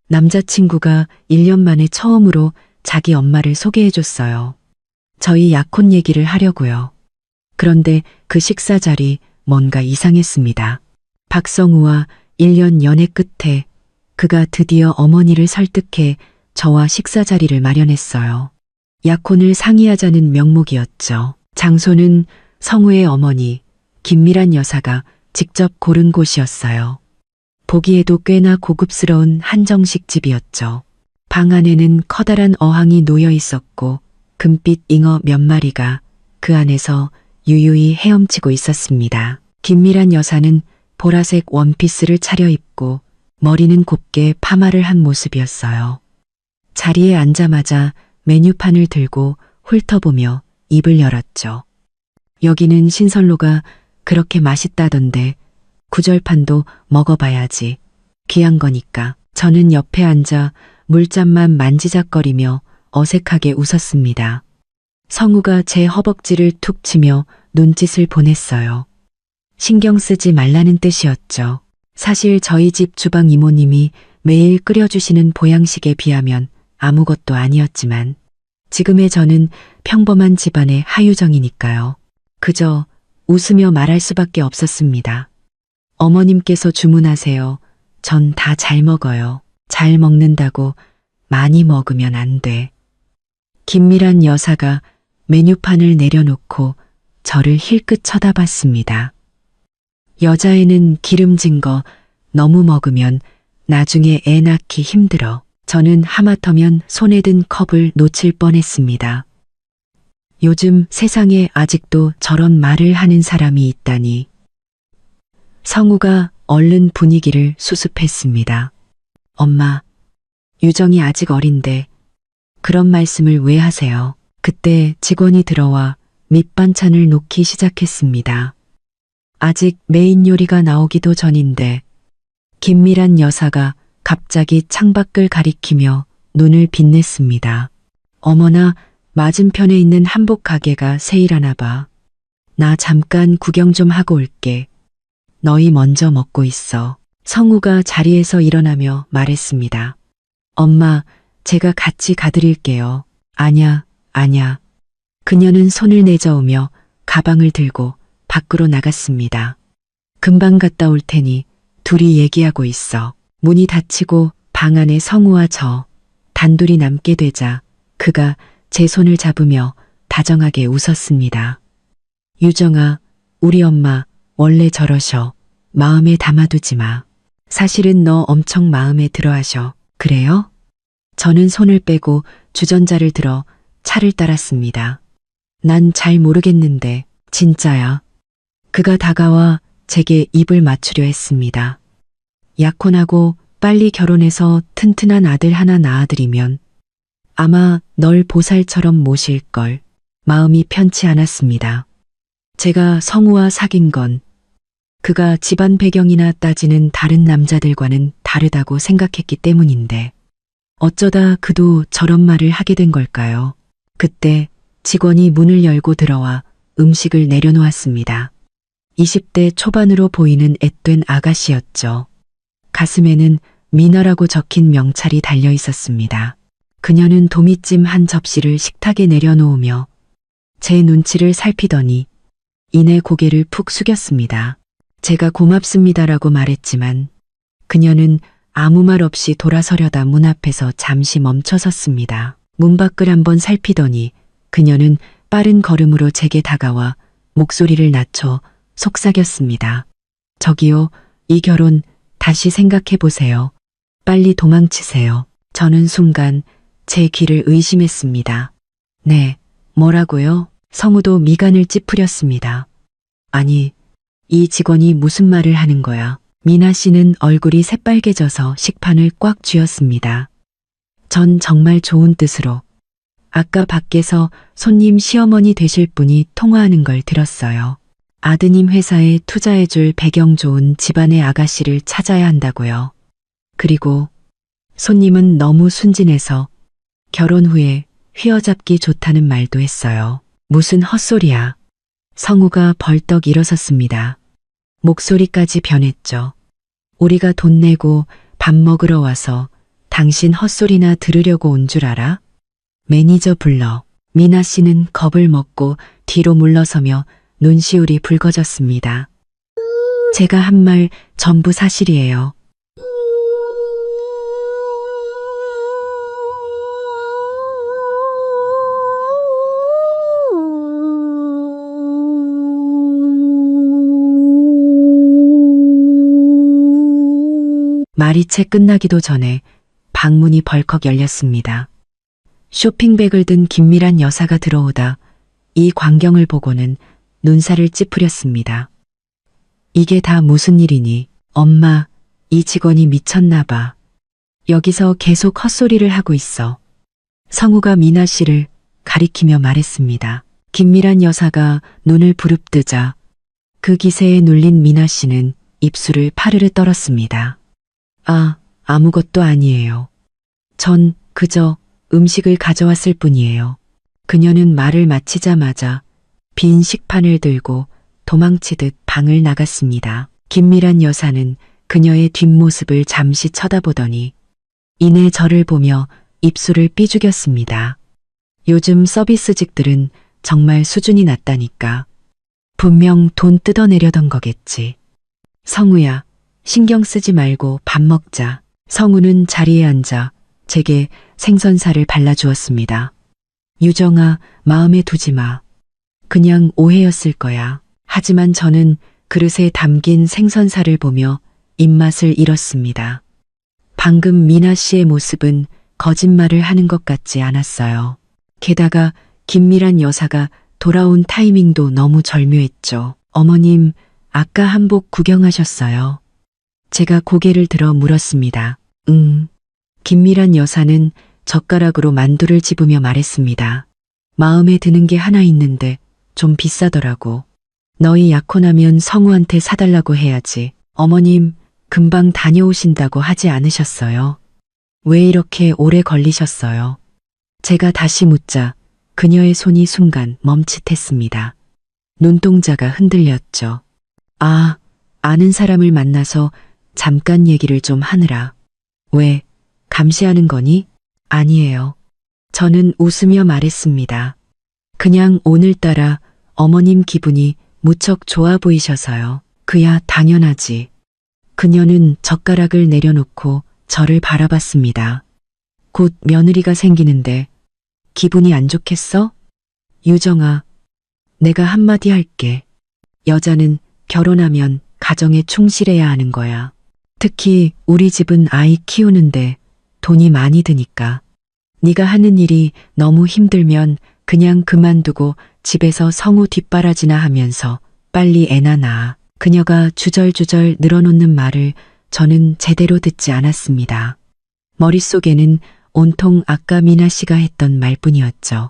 남자친구가 1년 만에 처음으로 자기 엄마를 소개해줬어요. 저희 약혼 얘기를 하려고요. 그런데 그 식사 자리 뭔가 이상했습니다. 박성우와 1년 연애 끝에 그가 드디어 어머니를 설득해 저와 식사 자리를 마련했어요. 약혼을 상의하자는 명목이었죠. 장소는 성우의 어머니 김미란 여사가 직접 고른 곳이었어요. 보기에도 꽤나 고급스러운 한정식 집이었죠. 방 안에는 커다란 어항이 놓여 있었고 금빛 잉어 몇 마리가 그 안에서 유유히 헤엄치고 있었습니다. 김미란 여사는 보라색 원피스를 차려입고 머리는 곱게 파마를 한 모습이었어요. 자리에 앉자마자 메뉴판을 들고 훑어보며 입을 열었죠. 여기는 신선로가 그렇게 맛있다던데 구절판도 먹어봐야지. 귀한 거니까. 저는 옆에 앉아 물잔만 만지작거리며 어색하게 웃었습니다. 성우가 제 허벅지를 툭 치며 눈짓을 보냈어요. 신경 쓰지 말라는 뜻이었죠. 사실 저희 집 주방 이모님이 매일 끓여주시는 보양식에 비하면 아무것도 아니었지만 지금의 저는 평범한 집안의 하유정이니까요. 그저 웃으며 말할 수밖에 없었습니다. 어머님께서 주문하세요. 전 다 잘 먹어요. 잘 먹는다고 많이 먹으면 안 돼. 김미란 여사가 메뉴판을 내려놓고 저를 힐끗 쳐다봤습니다. 여자애는 기름진 거 너무 먹으면 나중에 애 낳기 힘들어. 저는 하마터면 손에 든 컵을 놓칠 뻔했습니다. 요즘 세상에 아직도 저런 말을 하는 사람이 있다니. 성우가 얼른 분위기를 수습했습니다. 엄마, 유정이 아직 어린데 그런 말씀을 왜 하세요? 그때 직원이 들어와 밑반찬을 놓기 시작했습니다. 아직 메인 요리가 나오기도 전인데 김미란 여사가 갑자기 창밖을 가리키며 눈을 빛냈습니다. 어머나, 맞은편에 있는 한복 가게가 세일하나 봐. 나 잠깐 구경 좀 하고 올게. 너희 먼저 먹고 있어. 성우가 자리에서 일어나며 말했습니다. 엄마, 제가 같이 가드릴게요. 아냐. 그녀는 손을 내저으며 가방을 들고 밖으로 나갔습니다. 금방 갔다 올 테니 둘이 얘기하고 있어. 문이 닫히고 방 안에 성우와 저 단둘이 남게 되자 그가 제 손을 잡으며 다정하게 웃었습니다. 유정아, 우리 엄마 원래 저러셔. 마음에 담아두지 마. 사실은 너 엄청 마음에 들어하셔. 그래요? 저는 손을 빼고 주전자를 들어 차를 따랐습니다. 난 잘 모르겠는데 진짜야. 그가 다가와 제게 입을 맞추려 했습니다. 약혼하고 빨리 결혼해서 튼튼한 아들 하나 낳아드리면 아마 널 보살처럼 모실걸. 마음이 편치 않았습니다. 제가 성우와 사귄 건 그가 집안 배경이나 따지는 다른 남자들과는 다르다고 생각했기 때문인데 어쩌다 그도 저런 말을 하게 된 걸까요? 그때 직원이 문을 열고 들어와 음식을 내려놓았습니다. 20대 초반으로 보이는 앳된 아가씨였죠. 가슴에는 미나라고 적힌 명찰이 달려 있었습니다. 그녀는 도미찜 한 접시를 식탁에 내려놓으며 제 눈치를 살피더니 이내 고개를 푹 숙였습니다. 제가 고맙습니다라고 말했지만 그녀는 아무 말 없이 돌아서려다 문 앞에서 잠시 멈춰섰습니다. 문 밖을 한번 살피더니 그녀는 빠른 걸음으로 제게 다가와 목소리를 낮춰 속삭였습니다. 저기요, 이 결혼 다시 생각해 보세요. 빨리 도망치세요. 저는 순간 제 귀를 의심했습니다. 네, 뭐라고요? 성우도 미간을 찌푸렸습니다. 아니, 이 직원이 무슨 말을 하는 거야? 미나 씨는 얼굴이 새빨개져서 식판을 꽉 쥐었습니다. 전 정말 좋은 뜻으로 아까 밖에서 손님 시어머니 되실 분이 통화하는 걸 들었어요. 아드님 회사에 투자해줄 배경 좋은 집안의 아가씨를 찾아야 한다고요. 그리고 손님은 너무 순진해서 결혼 후에 휘어잡기 좋다는 말도 했어요. 무슨 헛소리야. 성우가 벌떡 일어섰습니다. 목소리까지 변했죠. 우리가 돈 내고 밥 먹으러 와서 당신 헛소리나 들으려고 온 줄 알아? 매니저 불러. 미나 씨는 겁을 먹고 뒤로 물러서며 눈시울이 붉어졌습니다. 제가 한 말 전부 사실이에요. 말이 채 끝나기도 전에 방문이 벌컥 열렸습니다. 쇼핑백을 든 김미란 여사가 들어오다 이 광경을 보고는 눈살을 찌푸렸습니다. 이게 다 무슨 일이니? 엄마, 이 직원이 미쳤나 봐. 여기서 계속 헛소리를 하고 있어. 성우가 미나 씨를 가리키며 말했습니다. 김미란 여사가 눈을 부릅뜨자 그 기세에 눌린 미나 씨는 입술을 파르르 떨었습니다. 아무것도 아니에요. 전 그저 음식을 가져왔을 뿐이에요. 그녀는 말을 마치자마자 빈 식판을 들고 도망치듯 방을 나갔습니다. 김미란 여사는 그녀의 뒷모습을 잠시 쳐다보더니 이내 저를 보며 입술을 삐죽였습니다. 요즘 서비스직들은 정말 수준이 낮다니까. 분명 돈 뜯어내려던 거겠지. 성우야, 신경 쓰지 말고 밥 먹자. 성우는 자리에 앉아 제게 생선살을 발라주었습니다. 유정아, 마음에 두지 마. 그냥 오해였을 거야. 하지만 저는 그릇에 담긴 생선살을 보며 입맛을 잃었습니다. 방금 미나 씨의 모습은 거짓말을 하는 것 같지 않았어요. 게다가 김미란 여사가 돌아온 타이밍도 너무 절묘했죠. 어머님, 아까 한복 구경하셨어요? 제가 고개를 들어 물었습니다. 김미란 여사는 젓가락으로 만두를 집으며 말했습니다. 마음에 드는 게 하나 있는데 좀 비싸더라고. 너희 약혼하면 성우한테 사달라고 해야지. 어머님, 금방 다녀오신다고 하지 않으셨어요? 왜 이렇게 오래 걸리셨어요? 제가 다시 묻자 그녀의 손이 순간 멈칫했습니다. 눈동자가 흔들렸죠. 아는 사람을 만나서 잠깐 얘기를 좀 하느라. 왜, 감시하는 거니? 아니에요. 저는 웃으며 말했습니다. 그냥 오늘따라 어머님 기분이 무척 좋아 보이셔서요. 그야 당연하지. 그녀는 젓가락을 내려놓고 저를 바라봤습니다. 곧 며느리가 생기는데 기분이 안 좋겠어? 유정아, 내가 한마디 할게. 여자는 결혼하면 가정에 충실해야 하는 거야. 특히 우리 집은 아이 키우는데 돈이 많이 드니까. 네가 하는 일이 너무 힘들면 그냥 그만두고 집에서 성우 뒷바라지나 하면서 빨리 애나 낳아. 그녀가 주절주절 늘어놓는 말을 저는 제대로 듣지 않았습니다. 머릿속에는 온통 아까 미나 씨가 했던 말뿐이었죠.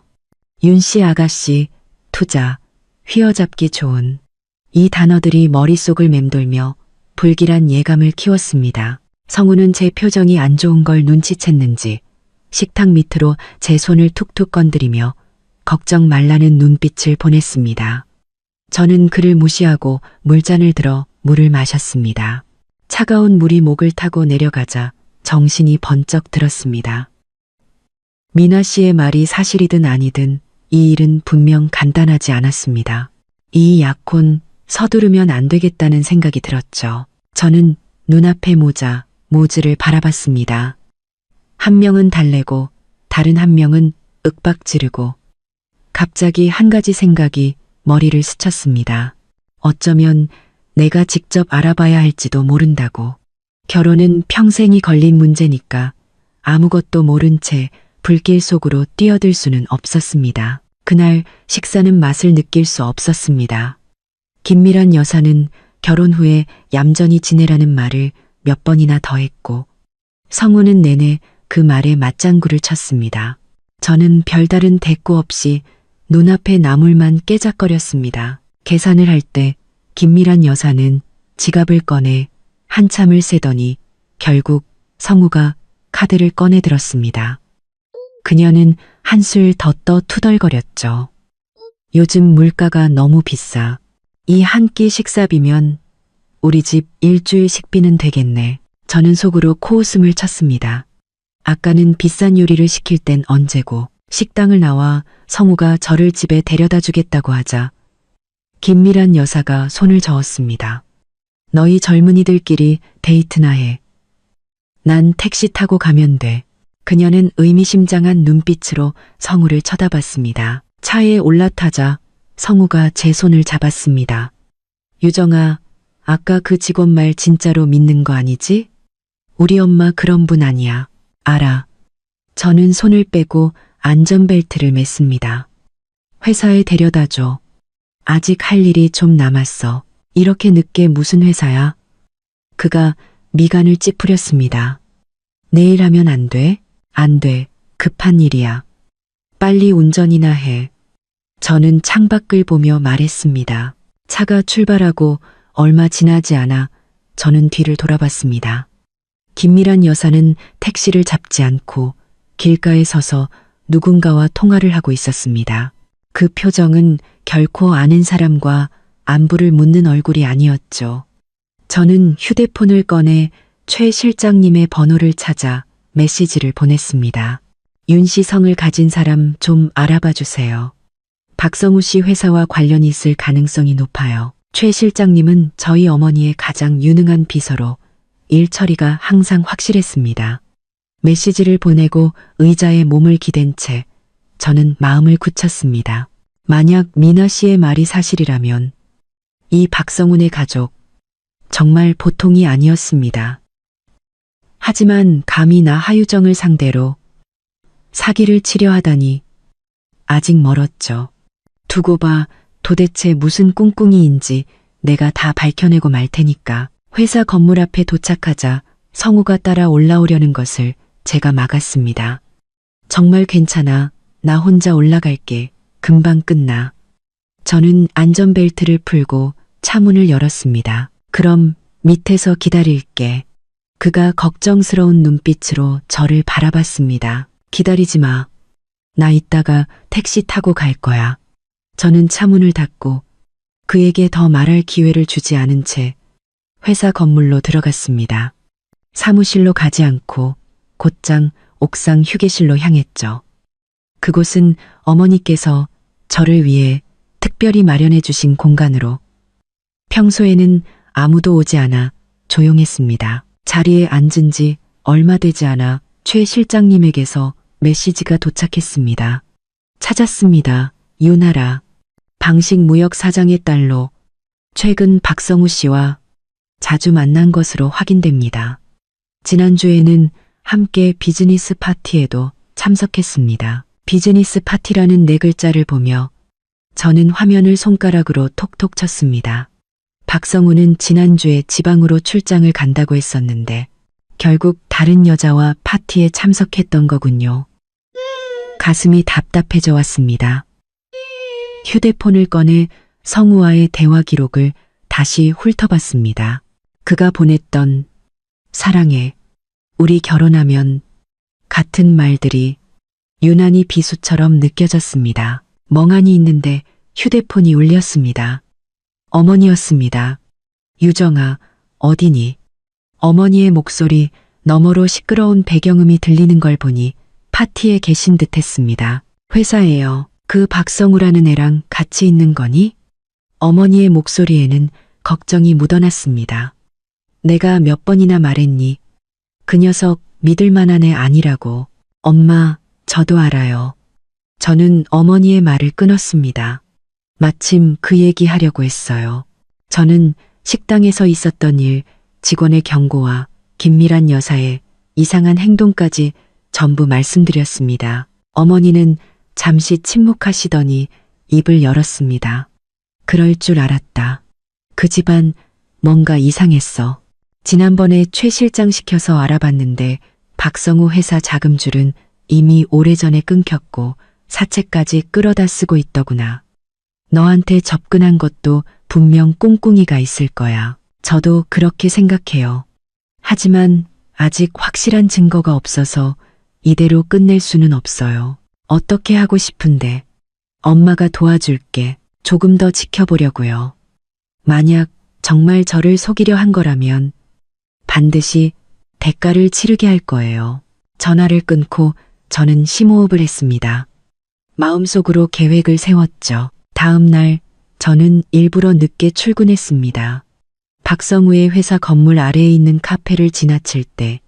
윤씨 아가씨, 투자, 휘어잡기 좋은. 이 단어들이 머릿속을 맴돌며 불길한 예감을 키웠습니다. 성우는 제 표정이 안 좋은 걸 눈치챘는지 식탁 밑으로 제 손을 툭툭 건드리며 걱정 말라는 눈빛을 보냈습니다. 저는 그를 무시하고 물잔을 들어 물을 마셨습니다. 차가운 물이 목을 타고 내려가자 정신이 번쩍 들었습니다. 미나 씨의 말이 사실이든 아니든 이 일은 분명 간단하지 않았습니다. 이 약혼 서두르면 안 되겠다는 생각이 들었죠. 저는 눈앞의 모즈를 바라봤습니다. 한 명은 달래고 다른 한 명은 윽박 지르고 갑자기 한 가지 생각이 머리를 스쳤습니다. 어쩌면 내가 직접 알아봐야 할지도 모른다고. 결혼은 평생이 걸린 문제니까 아무것도 모른 채 불길 속으로 뛰어들 수는 없었습니다. 그날 식사는 맛을 느낄 수 없었습니다. 김미란 여사는 결혼 후에 얌전히 지내라는 말을 몇 번이나 더 했고 성우는 내내 그 말에 맞장구를 쳤습니다. 저는 별다른 대꾸 없이 눈앞의 나물만 깨작거렸습니다. 계산을 할 때 김미란 여사는 지갑을 꺼내 한참을 세더니 결국 성우가 카드를 꺼내 들었습니다. 그녀는 한술 더 떠 투덜거렸죠. 요즘 물가가 너무 비싸. 이 한 끼 식사비면 우리 집 일주일 식비는 되겠네. 저는 속으로 코웃음을 쳤습니다. 아까는 비싼 요리를 시킬 땐 언제고 식당을 나와 성우가 저를 집에 데려다 주겠다고 하자 김미란 여사가 손을 저었습니다. 너희 젊은이들끼리 데이트나 해. 난 택시 타고 가면 돼. 그녀는 의미심장한 눈빛으로 성우를 쳐다봤습니다. 차에 올라타자 성우가 제 손을 잡았습니다. 유정아, 아까 그 직원 말 진짜로 믿는 거 아니지? 우리 엄마 그런 분 아니야. 알아. 저는 손을 빼고 안전벨트를 맸습니다. 회사에 데려다 줘. 아직 할 일이 좀 남았어. 이렇게 늦게 무슨 회사야? 그가 미간을 찌푸렸습니다. 내일 하면 안 돼? 안 돼. 급한 일이야. 빨리 운전이나 해. 저는 창밖을 보며 말했습니다. 차가 출발하고 얼마 지나지 않아 저는 뒤를 돌아봤습니다. 김미란 여사는 택시를 잡지 않고 길가에 서서 누군가와 통화를 하고 있었습니다. 그 표정은 결코 아는 사람과 안부를 묻는 얼굴이 아니었죠. 저는 휴대폰을 꺼내 최 실장님의 번호를 찾아 메시지를 보냈습니다. 윤 씨 성을 가진 사람 좀 알아봐 주세요. 박성우 씨 회사와 관련이 있을 가능성이 높아요. 최 실장님은 저희 어머니의 가장 유능한 비서로 일 처리가 항상 확실했습니다. 메시지를 보내고 의자에 몸을 기댄 채 저는 마음을 굳혔습니다. 만약 미나 씨의 말이 사실이라면 이 박성훈의 가족 정말 보통이 아니었습니다. 하지만 감히 나 하유정을 상대로 사기를 치려 하다니 아직 멀었죠. 두고 봐, 도대체 무슨 꿍꿍이인지 내가 다 밝혀내고 말 테니까. 회사 건물 앞에 도착하자 성우가 따라 올라오려는 것을 제가 막았습니다. 정말 괜찮아. 나 혼자 올라갈게. 금방 끝나. 저는 안전벨트를 풀고 차문을 열었습니다. 그럼 밑에서 기다릴게. 그가 걱정스러운 눈빛으로 저를 바라봤습니다. 기다리지 마. 나 이따가 택시 타고 갈 거야. 저는 차문을 닫고 그에게 더 말할 기회를 주지 않은 채 회사 건물로 들어갔습니다. 사무실로 가지 않고 곧장 옥상 휴게실로 향했죠. 그곳은 어머니께서 저를 위해 특별히 마련해 주신 공간으로 평소에는 아무도 오지 않아 조용했습니다. 자리에 앉은 지 얼마 되지 않아 최 실장님에게서 메시지가 도착했습니다. 찾았습니다. 유나라. 방식무역 사장의 딸로 최근 박성우 씨와 자주 만난 것으로 확인됩니다. 지난주에는 함께 비즈니스 파티에도 참석했습니다. 비즈니스 파티라는 네 글자를 보며 저는 화면을 손가락으로 톡톡 쳤습니다. 박성우는 지난주에 지방으로 출장을 간다고 했었는데 결국 다른 여자와 파티에 참석했던 거군요. 가슴이 답답해져 왔습니다. 휴대폰을 꺼내 성우와의 대화 기록을 다시 훑어봤습니다. 그가 보냈던 사랑해, 우리 결혼하면 같은 말들이 유난히 비수처럼 느껴졌습니다. 멍하니 있는데 휴대폰이 울렸습니다. 어머니였습니다. 유정아, 어디니? 어머니의 목소리 너머로 시끄러운 배경음이 들리는 걸 보니 파티에 계신 듯 했습니다. 회사에요. 그 박성우라는 애랑 같이 있는 거니? 어머니의 목소리에는 걱정이 묻어났습니다. 내가 몇 번이나 말했니? 그 녀석 믿을 만한 애 아니라고. 엄마, 저도 알아요. 저는 어머니의 말을 끊었습니다. 마침 그 얘기 하려고 했어요. 저는 식당에서 있었던 일, 직원의 경고와 김미란 여사의 이상한 행동까지 전부 말씀드렸습니다. 어머니는 잠시 침묵하시더니 입을 열었습니다. 그럴 줄 알았다. 그 집안 뭔가 이상했어. 지난번에 최 실장 시켜서 알아봤는데 박성우 회사 자금줄은 이미 오래전에 끊겼고 사채까지 끌어다 쓰고 있더구나. 너한테 접근한 것도 분명 꿍꿍이가 있을 거야. 저도 그렇게 생각해요. 하지만 아직 확실한 증거가 없어서 이대로 끝낼 수는 없어요. 어떻게 하고 싶은데 엄마가 도와줄게. 조금 더 지켜보려고요. 만약 정말 저를 속이려 한 거라면 반드시 대가를 치르게 할 거예요. 전화를 끊고 저는 심호흡을 했습니다. 마음속으로 계획을 세웠죠. 다음 날 저는 일부러 늦게 출근했습니다. 박성우의 회사 건물 아래에 있는 카페를 지나칠 때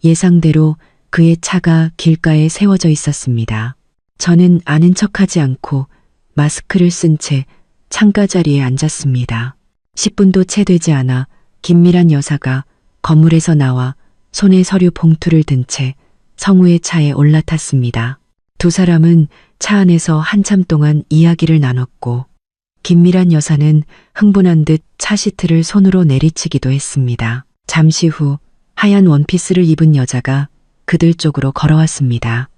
예상대로 그의 차가 길가에 세워져 있었습니다. 저는 아는 척하지 않고 마스크를 쓴 채 창가 자리에 앉았습니다. 10분도 채 되지 않아 김미란 여사가 건물에서 나와 손에 서류 봉투를 든 채 성우의 차에 올라탔습니다. 두 사람은 차 안에서 한참 동안 이야기를 나눴고 김미란 여사는 흥분한 듯 차 시트를 손으로 내리치기도 했습니다. 잠시 후 하얀 원피스를 입은 여자가 그들 쪽으로 걸어왔습니다.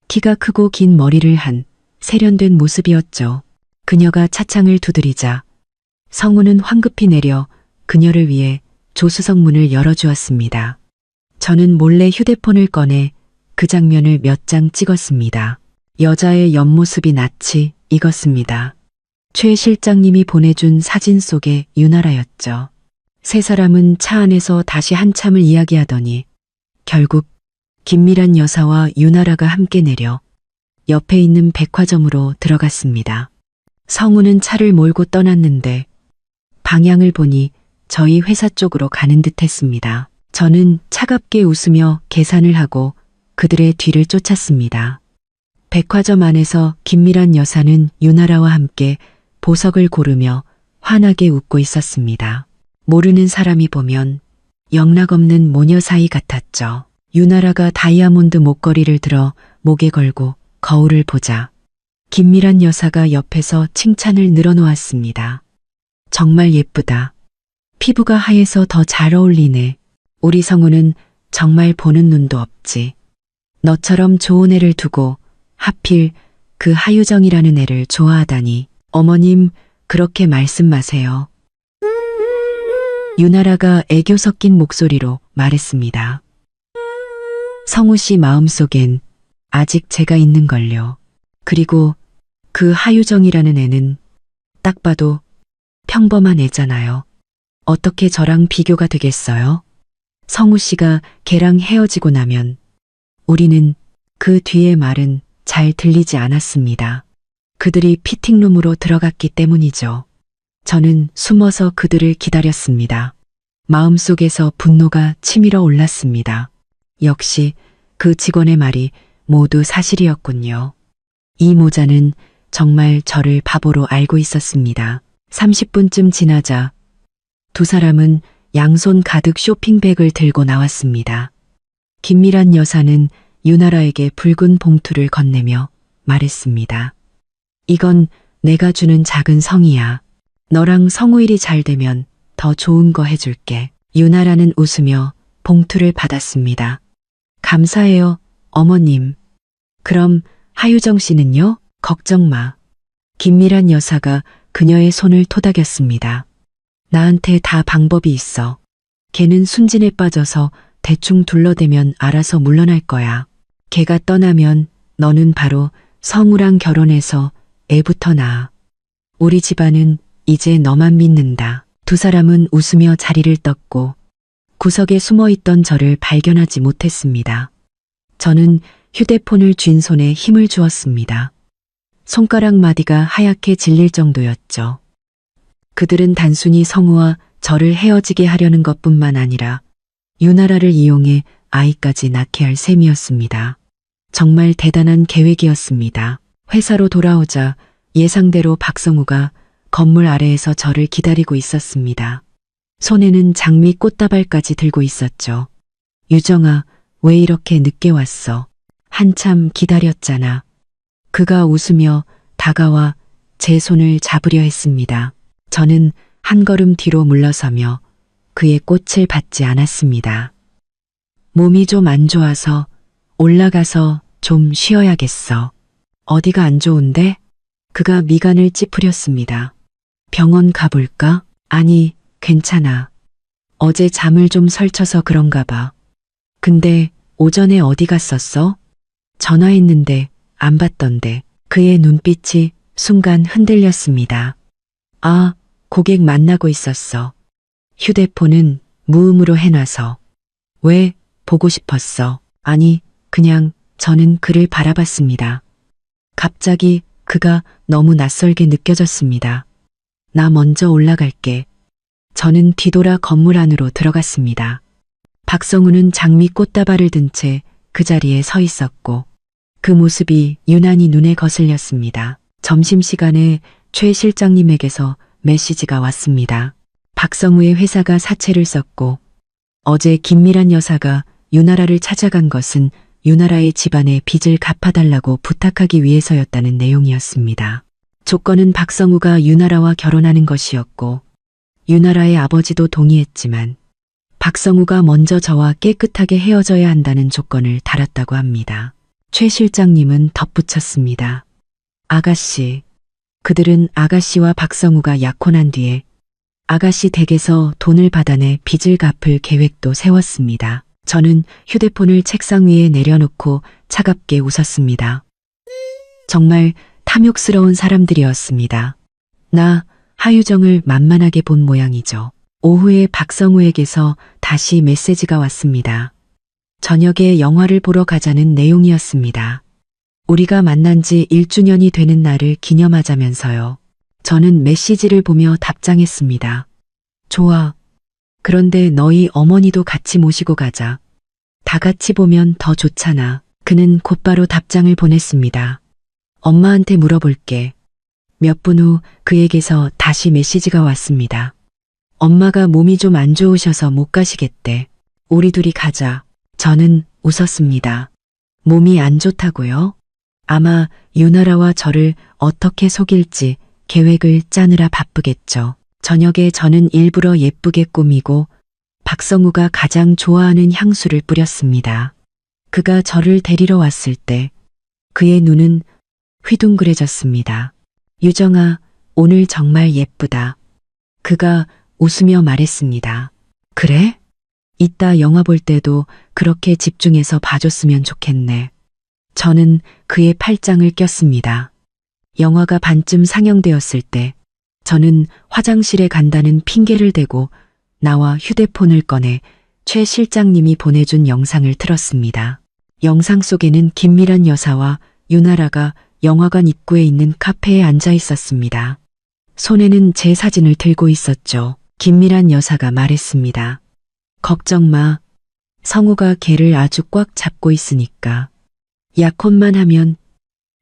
키가 크고 긴 머리를 한 세련된 모습이었죠. 그녀가 차창을 두드리자 성우는 황급히 내려 그녀를 위해 조수석 문을 열어주었습니다. 저는 몰래 휴대폰을 꺼내 그 장면을 몇 장 찍었습니다. 여자의 옆모습이 낯이 익었습니다. 최 실장님이 보내준 사진 속의 유나라였죠. 세 사람은 차 안에서 다시 한참을 이야기하더니 결국 김미란 여사와 유나라가 함께 내려 옆에 있는 백화점으로 들어갔습니다. 성우는 차를 몰고 떠났는데 방향을 보니 저희 회사 쪽으로 가는 듯 했습니다. 저는 차갑게 웃으며 계산을 하고 그들의 뒤를 쫓았습니다. 백화점 안에서 김미란 여사는 유나라와 함께 보석을 고르며 환하게 웃고 있었습니다. 모르는 사람이 보면 영락없는 모녀 사이 같았죠. 유나라가 다이아몬드 목걸이를 들어 목에 걸고 거울을 보자 김미란 여사가 옆에서 칭찬을 늘어놓았습니다. 정말 예쁘다. 피부가 하얘서 더 잘 어울리네. 우리 성우는 정말 보는 눈도 없지. 너처럼 좋은 애를 두고 하필 그 하유정이라는 애를 좋아하다니. 어머님, 그렇게 말씀 마세요. 유나라가 애교 섞인 목소리로 말했습니다. 성우 씨 마음속엔 아직 제가 있는걸요. 그리고 그 하유정이라는 애는 딱 봐도 평범한 애잖아요. 어떻게 저랑 비교가 되겠어요? 성우 씨가 걔랑 헤어지고 나면 우리는 그 뒤의 말은 잘 들리지 않았습니다. 그들이 피팅룸으로 들어갔기 때문이죠. 저는 숨어서 그들을 기다렸습니다. 마음속에서 분노가 치밀어 올랐습니다. 역시 그 직원의 말이 모두 사실이었군요. 이 모자는 정말 저를 바보로 알고 있었습니다. 30분쯤 지나자 두 사람은 양손 가득 쇼핑백을 들고 나왔습니다. 김미란 여사는 유나라에게 붉은 봉투를 건네며 말했습니다. 이건 내가 주는 작은 성이야. 너랑 성우일이 잘 되면 더 좋은 거 해줄게. 유나라는 웃으며 봉투를 받았습니다. 감사해요, 어머님. 그럼 하유정 씨는요? 걱정 마. 김미란 여사가 그녀의 손을 토닥였습니다. 나한테 다 방법이 있어. 걔는 순진에 빠져서 대충 둘러대면 알아서 물러날 거야. 걔가 떠나면 너는 바로 성우랑 결혼해서 애부터 낳아. 우리 집안은 이제 너만 믿는다. 두 사람은 웃으며 자리를 떴고 구석에 숨어있던 저를 발견하지 못했습니다. 저는 휴대폰을 쥔 손에 힘을 주었습니다. 손가락 마디가 하얗게 질릴 정도였죠. 그들은 단순히 성우와 저를 헤어지게 하려는 것뿐만 아니라 유나라를 이용해 아이까지 낳게 할 셈이었습니다. 정말 대단한 계획이었습니다. 회사로 돌아오자 예상대로 박성우가 건물 아래에서 저를 기다리고 있었습니다. 손에는 장미 꽃다발까지 들고 있었죠. 유정아, 왜 이렇게 늦게 왔어? 한참 기다렸잖아. 그가 웃으며 다가와 제 손을 잡으려 했습니다. 저는 한 걸음 뒤로 물러서며 그의 꽃을 받지 않았습니다. 몸이 좀 안 좋아서 올라가서 좀 쉬어야겠어. 어디가 안 좋은데? 그가 미간을 찌푸렸습니다. 병원 가볼까? 아니, 괜찮아. 어제 잠을 좀 설쳐서 그런가 봐. 근데 오전에 어디 갔었어? 전화했는데 안 받던데. 그의 눈빛이 순간 흔들렸습니다. 아, 고객 만나고 있었어. 휴대폰은 무음으로 해놔서. 왜? 보고 싶었어. 아니, 그냥 저는 그를 바라봤습니다. 갑자기 그가 너무 낯설게 느껴졌습니다. 나 먼저 올라갈게. 저는 뒤돌아 건물 안으로 들어갔습니다. 박성우는 장미 꽃다발을 든 채 그 자리에 서 있었고 그 모습이 유난히 눈에 거슬렸습니다. 점심시간에 최 실장님에게서 메시지가 왔습니다. 박성우의 회사가 사채를 썼고 어제 김미란 여사가 유나라를 찾아간 것은 유나라의 집안의 빚을 갚아달라고 부탁하기 위해서였다는 내용이었습니다. 조건은 박성우가 유나라와 결혼하는 것이었고 유나라의 아버지도 동의했지만 박성우가 먼저 저와 깨끗하게 헤어져야 한다는 조건을 달았다고 합니다. 최 실장님은 덧붙였습니다. 아가씨, 그들은 아가씨와 박성우가 약혼한 뒤에 아가씨 댁에서 돈을 받아내 빚을 갚을 계획도 세웠습니다. 저는 휴대폰을 책상 위에 내려놓고 차갑게 웃었습니다. 정말 탐욕스러운 사람들이었습니다. 나 하유정을 만만하게 본 모양이죠. 오후에 박성우에게서 다시 메시지가 왔습니다. 저녁에 영화를 보러 가자는 내용이었습니다. 우리가 만난 지 1주년이 되는 날을 기념하자면서요. 저는 메시지를 보며 답장했습니다. 좋아. 그런데 너희 어머니도 같이 모시고 가자. 다 같이 보면 더 좋잖아. 그는 곧바로 답장을 보냈습니다. 엄마한테 물어볼게. 몇 분 후 그에게서 다시 메시지가 왔습니다. 엄마가 몸이 좀 안 좋으셔서 못 가시겠대. 우리 둘이 가자. 저는 웃었습니다. 몸이 안 좋다고요? 아마 유나라와 저를 어떻게 속일지 계획을 짜느라 바쁘겠죠. 저녁에 저는 일부러 예쁘게 꾸미고 박성우가 가장 좋아하는 향수를 뿌렸습니다. 그가 저를 데리러 왔을 때 그의 눈은 휘둥그레졌습니다. 유정아, 오늘 정말 예쁘다. 그가 웃으며 말했습니다. 그래? 이따 영화 볼 때도 그렇게 집중해서 봐줬으면 좋겠네. 저는 그의 팔짱을 꼈습니다. 영화가 반쯤 상영되었을 때 저는 화장실에 간다는 핑계를 대고 나와 휴대폰을 꺼내 최 실장님이 보내준 영상을 틀었습니다. 영상 속에는 김미란 여사와 유나라가 영화관 입구에 있는 카페에 앉아 있었습니다. 손에는 제 사진을 들고 있었죠. 김미란 여사가 말했습니다. 걱정 마. 성우가 걔를 아주 꽉 잡고 있으니까. 약혼만 하면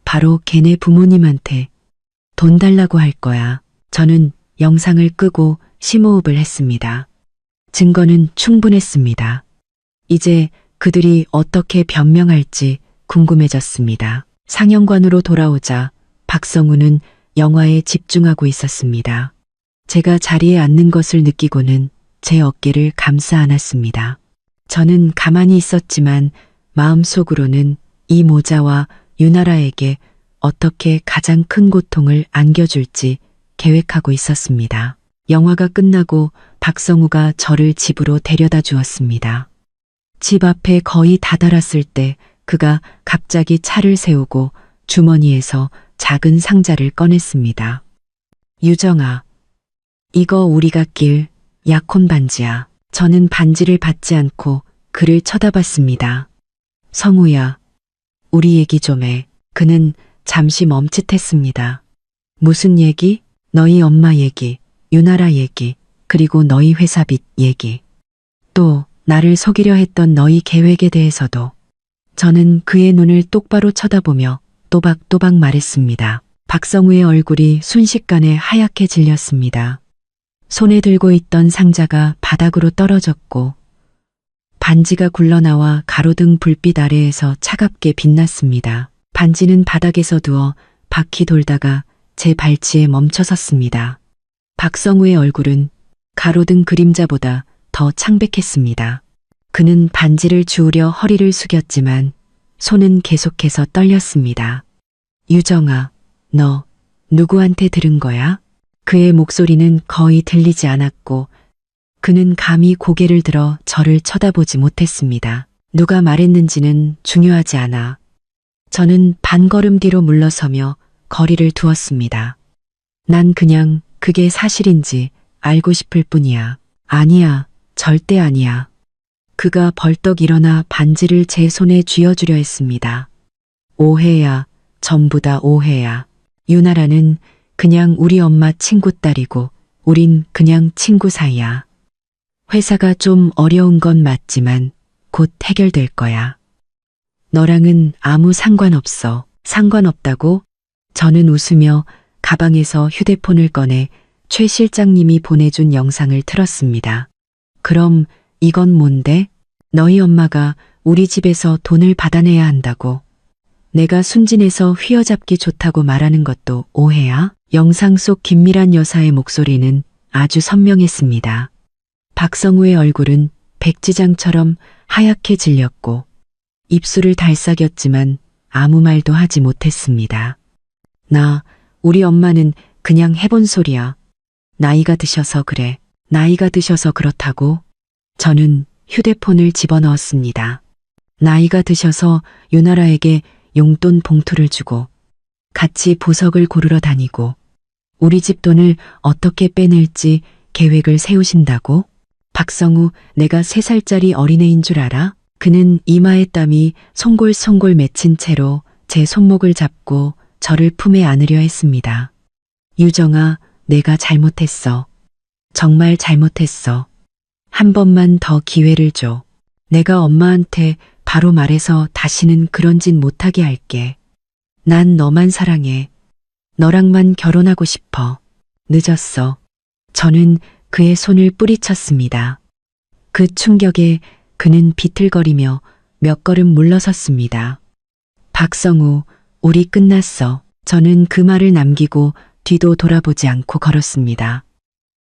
바로 걔네 부모님한테 돈 달라고 할 거야. 저는 영상을 끄고 심호흡을 했습니다. 증거는 충분했습니다. 이제 그들이 어떻게 변명할지 궁금해졌습니다. 상영관으로 돌아오자 박성우는 영화에 집중하고 있었습니다. 제가 자리에 앉는 것을 느끼고는 제 어깨를 감싸 안았습니다. 저는 가만히 있었지만 마음속으로는 이 모자와 유나라에게 어떻게 가장 큰 고통을 안겨줄지 계획하고 있었습니다. 영화가 끝나고 박성우가 저를 집으로 데려다 주었습니다. 집 앞에 거의 다다랐을 때 그가 갑자기 차를 세우고 주머니에서 작은 상자를 꺼냈습니다. 유정아, 이거 우리가 낄 약혼 반지야. 저는 반지를 받지 않고 그를 쳐다봤습니다. 성우야, 우리 얘기 좀 해. 그는 잠시 멈칫했습니다. 무슨 얘기? 너희 엄마 얘기, 유나라 얘기, 그리고 너희 회사 빚 얘기. 또 나를 속이려 했던 너희 계획에 대해서도. 저는 그의 눈을 똑바로 쳐다보며 또박또박 말했습니다. 박성우의 얼굴이 순식간에 하얗게 질렸습니다. 손에 들고 있던 상자가 바닥으로 떨어졌고 반지가 굴러나와 가로등 불빛 아래에서 차갑게 빛났습니다. 반지는 바닥에서 두어 바퀴 돌다가 제 발치에 멈춰섰습니다. 박성우의 얼굴은 가로등 그림자보다 더 창백했습니다. 그는 반지를 주우려 허리를 숙였지만 손은 계속해서 떨렸습니다. 유정아, 너 누구한테 들은 거야? 그의 목소리는 거의 들리지 않았고 그는 감히 고개를 들어 저를 쳐다보지 못했습니다. 누가 말했는지는 중요하지 않아. 저는 반걸음 뒤로 물러서며 거리를 두었습니다. 난 그냥 그게 사실인지 알고 싶을 뿐이야. 아니야, 절대 아니야. 그가 벌떡 일어나 반지를 제 손에 쥐어주려 했습니다. 오해야, 전부 다 오해야. 유나라는 그냥 우리 엄마 친구 딸이고 우린 그냥 친구 사이야. 회사가 좀 어려운 건 맞지만 곧 해결될 거야. 너랑은 아무 상관없어. 상관없다고? 저는 웃으며 가방에서 휴대폰을 꺼내 최 실장님이 보내준 영상을 틀었습니다. 그럼 이건 뭔데? 너희 엄마가 우리 집에서 돈을 받아내야 한다고. 내가 순진해서 휘어잡기 좋다고 말하는 것도 오해야? 영상 속 김미란 여사의 목소리는 아주 선명했습니다. 박성우의 얼굴은 백지장처럼 하얗게 질렸고 입술을 달싹였지만 아무 말도 하지 못했습니다. 우리 엄마는 그냥 해본 소리야. 나이가 드셔서 그래. 나이가 드셔서 그렇다고? 저는 휴대폰을 집어넣었습니다. 나이가 드셔서 유나라에게 용돈 봉투를 주고 같이 보석을 고르러 다니고 우리 집 돈을 어떻게 빼낼지 계획을 세우신다고? 박성우, 내가 3살짜리 어린애인 줄 알아? 그는 이마에 땀이 송골송골 맺힌 채로 제 손목을 잡고 저를 품에 안으려 했습니다. 유정아, 내가 잘못했어. 정말 잘못했어. 한 번만 더 기회를 줘. 내가 엄마한테 바로 말해서 다시는 그런 짓 못하게 할게. 난 너만 사랑해. 너랑만 결혼하고 싶어. 늦었어. 저는 그의 손을 뿌리쳤습니다. 그 충격에 그는 비틀거리며 몇 걸음 물러섰습니다. 박성우, 우리 끝났어. 저는 그 말을 남기고 뒤도 돌아보지 않고 걸었습니다.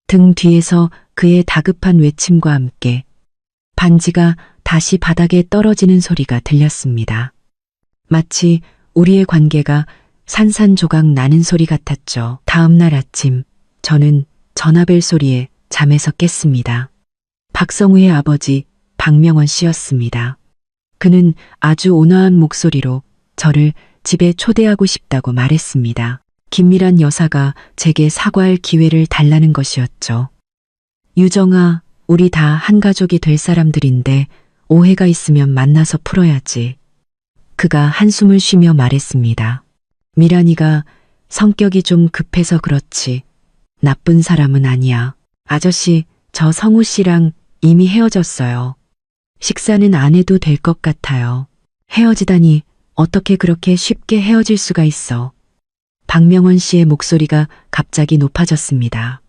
등 뒤에서 그의 다급한 외침과 함께 반지가 다시 바닥에 떨어지는 소리가 들렸습니다. 마치 우리의 관계가 산산조각 나는 소리 같았죠. 다음 날 아침 저는 전화벨 소리에 잠에서 깼습니다. 박성우의 아버지 박명원 씨였습니다. 그는 아주 온화한 목소리로 저를 집에 초대하고 싶다고 말했습니다. 김미란 여사가 제게 사과할 기회를 달라는 것이었죠. 유정아, 우리 다 한 가족이 될 사람들인데 오해가 있으면 만나서 풀어야지. 그가 한숨을 쉬며 말했습니다. 미란이가 성격이 좀 급해서 그렇지 나쁜 사람은 아니야. 아저씨, 저 성우 씨랑 이미 헤어졌어요. 식사는 안 해도 될 것 같아요. 헤어지다니 어떻게 그렇게 쉽게 헤어질 수가 있어. 박명원 씨의 목소리가 갑자기 높아졌습니다.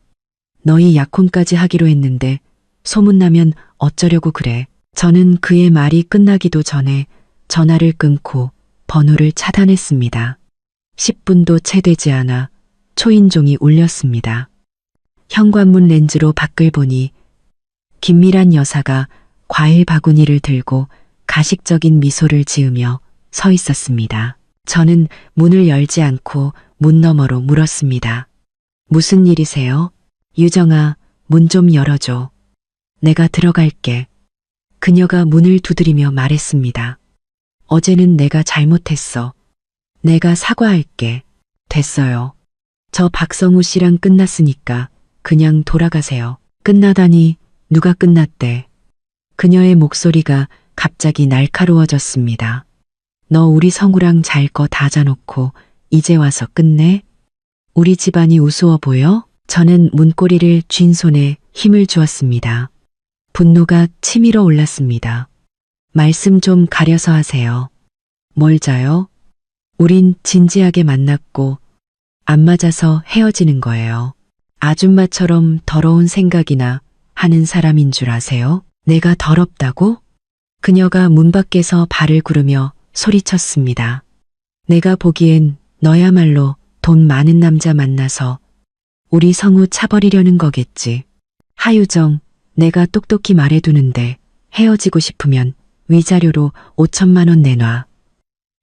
너희 약혼까지 하기로 했는데 소문나면 어쩌려고 그래. 저는 그의 말이 끝나기도 전에 전화를 끊고 번호를 차단했습니다. 10분도 채 되지 않아 초인종이 울렸습니다. 현관문 렌즈로 밖을 보니 김미란 여사가 과일 바구니를 들고 가식적인 미소를 지으며 서 있었습니다. 저는 문을 열지 않고 문 너머로 물었습니다. 무슨 일이세요? 유정아, 문 좀 열어줘. 내가 들어갈게. 그녀가 문을 두드리며 말했습니다. 어제는 내가 잘못했어. 내가 사과할게. 됐어요. 저 박성우 씨랑 끝났으니까 그냥 돌아가세요. 끝나다니 누가 끝났대. 그녀의 목소리가 갑자기 날카로워졌습니다. 너 우리 성우랑 잘 거 다 자놓고 이제 와서 끝내? 우리 집안이 우스워 보여? 저는 문고리를 쥔 손에 힘을 주었습니다. 분노가 치밀어 올랐습니다. 말씀 좀 가려서 하세요. 뭘 자요? 우린 진지하게 만났고 안 맞아서 헤어지는 거예요. 아줌마처럼 더러운 생각이나 하는 사람인 줄 아세요? 내가 더럽다고? 그녀가 문 밖에서 발을 구르며 소리쳤습니다. 내가 보기엔 너야말로 돈 많은 남자 만나서 우리 성우 차버리려는 거겠지. 하유정, 내가 똑똑히 말해두는데 헤어지고 싶으면 위자료로 5천만 원 내놔.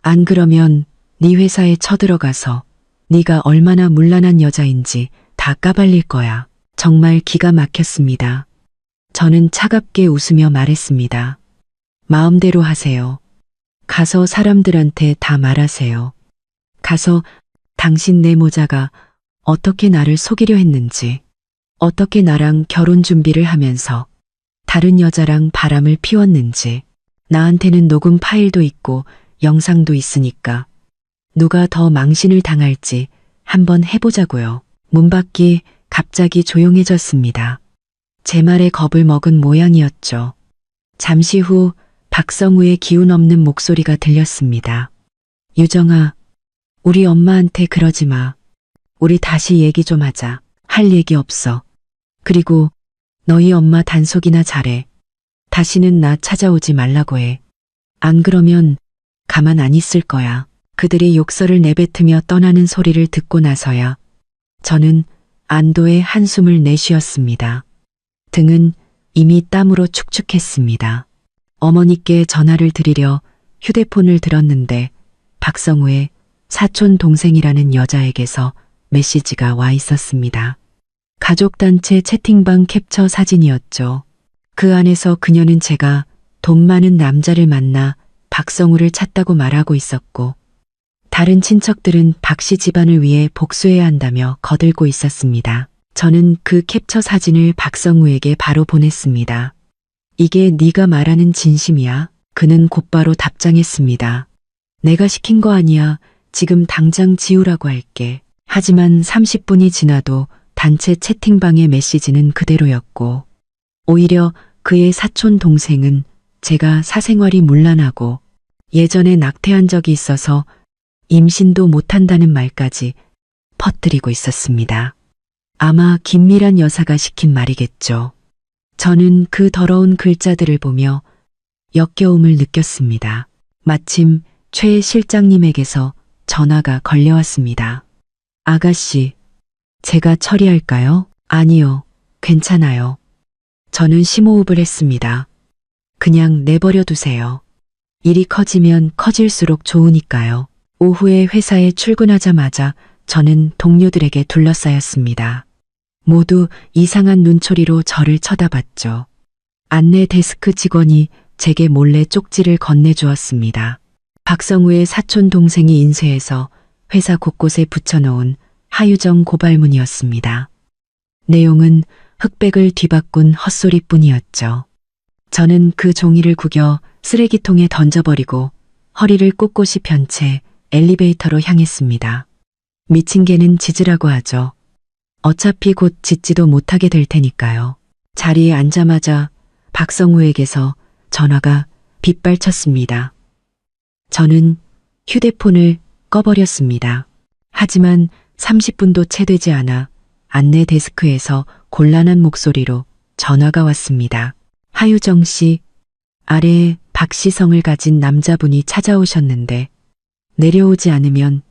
안 그러면 네 회사에 쳐들어가서 네가 얼마나 문란한 여자인지 다 까발릴 거야. 정말 기가 막혔습니다. 저는 차갑게 웃으며 말했습니다. 마음대로 하세요. 가서 사람들한테 다 말하세요. 가서 당신 내 모자가 어떻게 나를 속이려 했는지, 어떻게 나랑 결혼 준비를 하면서 다른 여자랑 바람을 피웠는지. 나한테는 녹음 파일도 있고 영상도 있으니까 누가 더 망신을 당할지 한번 해보자고요. 문 밖이 갑자기 조용해졌습니다. 제 말에 겁을 먹은 모양이었죠. 잠시 후 박성우의 기운 없는 목소리가 들렸습니다. 유정아, 우리 엄마한테 그러지 마. 우리 다시 얘기 좀 하자. 할 얘기 없어. 그리고 너희 엄마 단속이나 잘해. 다시는 나 찾아오지 말라고 해. 안 그러면 가만 안 있을 거야. 그들이 욕설을 내뱉으며 떠나는 소리를 듣고 나서야 저는 안도의 한숨을 내쉬었습니다. 등은 이미 땀으로 축축했습니다. 어머니께 전화를 드리려 휴대폰을 들었는데 박성우의 사촌 동생이라는 여자에게서 메시지가 와 있었습니다. 가족단체 채팅방 캡처 사진이었죠. 그 안에서 그녀는 제가 돈 많은 남자를 만나 박성우를 찾다고 말하고 있었고 다른 친척들은 박씨 집안을 위해 복수해야 한다며 거들고 있었습니다. 저는 그 캡처 사진을 박성우에게 바로 보냈습니다. 이게 네가 말하는 진심이야? 그는 곧바로 답장했습니다. 내가 시킨 거 아니야. 지금 당장 지우라고 할게. 하지만 30분이 지나도 단체 채팅방의 메시지는 그대로였고 오히려 그의 사촌 동생은 제가 사생활이 문란하고 예전에 낙태한 적이 있어서 임신도 못한다는 말까지 퍼뜨리고 있었습니다. 아마 김미란 여사가 시킨 말이겠죠. 저는 그 더러운 글자들을 보며 역겨움을 느꼈습니다. 마침 최 실장님에게서 전화가 걸려왔습니다. 아가씨, 제가 처리할까요? 아니요, 괜찮아요. 저는 심호흡을 했습니다. 그냥 내버려 두세요. 일이 커지면 커질수록 좋으니까요. 오후에 회사에 출근하자마자 저는 동료들에게 둘러싸였습니다. 모두 이상한 눈초리로 저를 쳐다봤죠. 안내 데스크 직원이 제게 몰래 쪽지를 건네주었습니다. 박성우의 사촌 동생이 인쇄해서 회사 곳곳에 붙여놓은 하유정 고발문이었습니다. 내용은 흑백을 뒤바꾼 헛소리뿐이었죠. 저는 그 종이를 구겨 쓰레기통에 던져버리고 허리를 꼿꼿이 편 채 엘리베이터로 향했습니다. 미친 개는 짖으라고 하죠. 어차피 곧 짖지도 못하게 될 테니까요. 자리에 앉자마자 박성우에게서 전화가 빗발쳤습니다. 저는 휴대폰을 꺼버렸습니다. 하지만 30분도 채 되지 않아 안내 데스크에서 곤란한 목소리로 전화가 왔습니다. 하유정 씨, 아래에 박시성을 가진 남자분이 찾아오셨는데 내려오지 않으면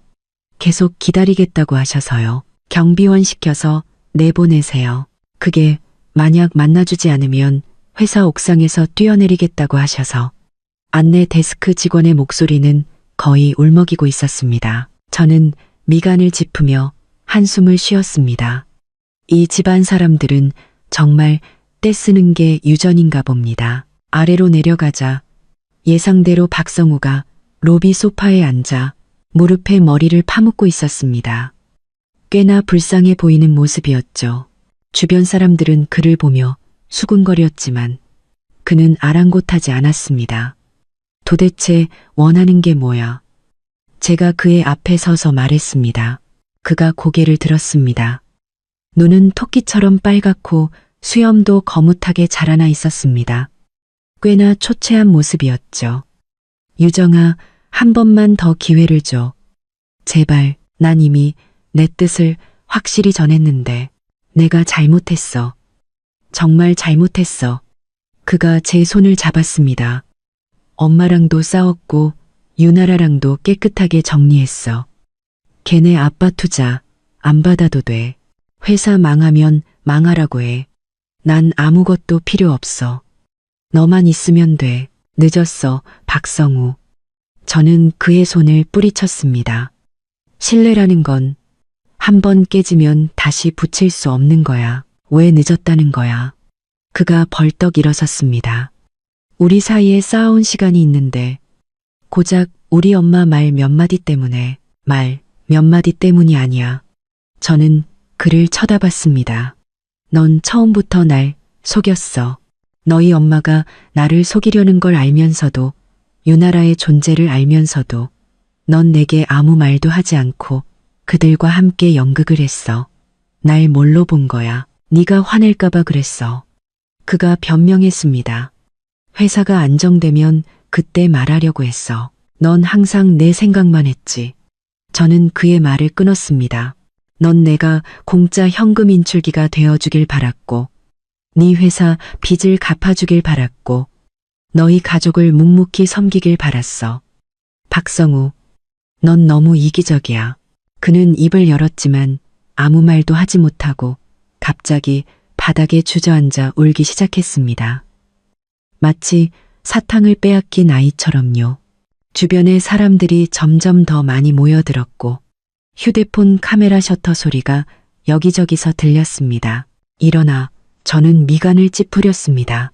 계속 기다리겠다고 하셔서요. 경비원 시켜서 내보내세요. 그게 만약 만나주지 않으면 회사 옥상에서 뛰어내리겠다고 하셔서. 안내 데스크 직원의 목소리는 거의 울먹이고 있었습니다. 저는 미간을 짚으며 한숨을 쉬었습니다. 이 집안 사람들은 정말 떼쓰는 게 유전인가 봅니다. 아래로 내려가자 예상대로 박성우가 로비 소파에 앉아 무릎에 머리를 파묻고 있었습니다. 꽤나 불쌍해 보이는 모습이었죠. 주변 사람들은 그를 보며 수군거렸지만 그는 아랑곳하지 않았습니다. 도대체 원하는 게 뭐야? 제가 그의 앞에 서서 말했습니다. 그가 고개를 들었습니다. 눈은 토끼처럼 빨갛고 수염도 거뭇하게 자라나 있었습니다. 꽤나 초췌한 모습이었죠. 유정아, 한 번만 더 기회를 줘. 제발, 난 이미 내 뜻을 확실히 전했는데 내가 잘못했어. 정말 잘못했어. 그가 제 손을 잡았습니다. 엄마랑도 싸웠고 유나라랑도 깨끗하게 정리했어. 걔네 아빠 투자 안 받아도 돼. 회사 망하면 망하라고 해. 난 아무것도 필요 없어. 너만 있으면 돼. 늦었어, 박성우. 저는 그의 손을 뿌리쳤습니다. 신뢰라는 건 한 번 깨지면 다시 붙일 수 없는 거야. 왜 늦었다는 거야? 그가 벌떡 일어섰습니다. 우리 사이에 쌓아온 시간이 있는데 고작 우리 엄마 말 몇 마디 때문에 말 몇 마디 때문이 아니야. 저는 그를 쳐다봤습니다. 넌 처음부터 날 속였어. 너희 엄마가 나를 속이려는 걸 알면서도, 유나라의 존재를 알면서도 넌 내게 아무 말도 하지 않고 그들과 함께 연극을 했어. 날 뭘로 본 거야? 네가 화낼까봐 그랬어. 그가 변명했습니다. 회사가 안정되면 그때 말하려고 했어. 넌 항상 내 생각만 했지. 저는 그의 말을 끊었습니다. 넌 내가 공짜 현금 인출기가 되어주길 바랐고, 네 회사 빚을 갚아주길 바랐고, 너희 가족을 묵묵히 섬기길 바랐어. 박성우, 넌 너무 이기적이야. 그는 입을 열었지만 아무 말도 하지 못하고 갑자기 바닥에 주저앉아 울기 시작했습니다. 마치 사탕을 빼앗긴 아이처럼요. 주변의 사람들이 점점 더 많이 모여들었고 휴대폰 카메라 셔터 소리가 여기저기서 들렸습니다. 일어나. 저는 미간을 찌푸렸습니다.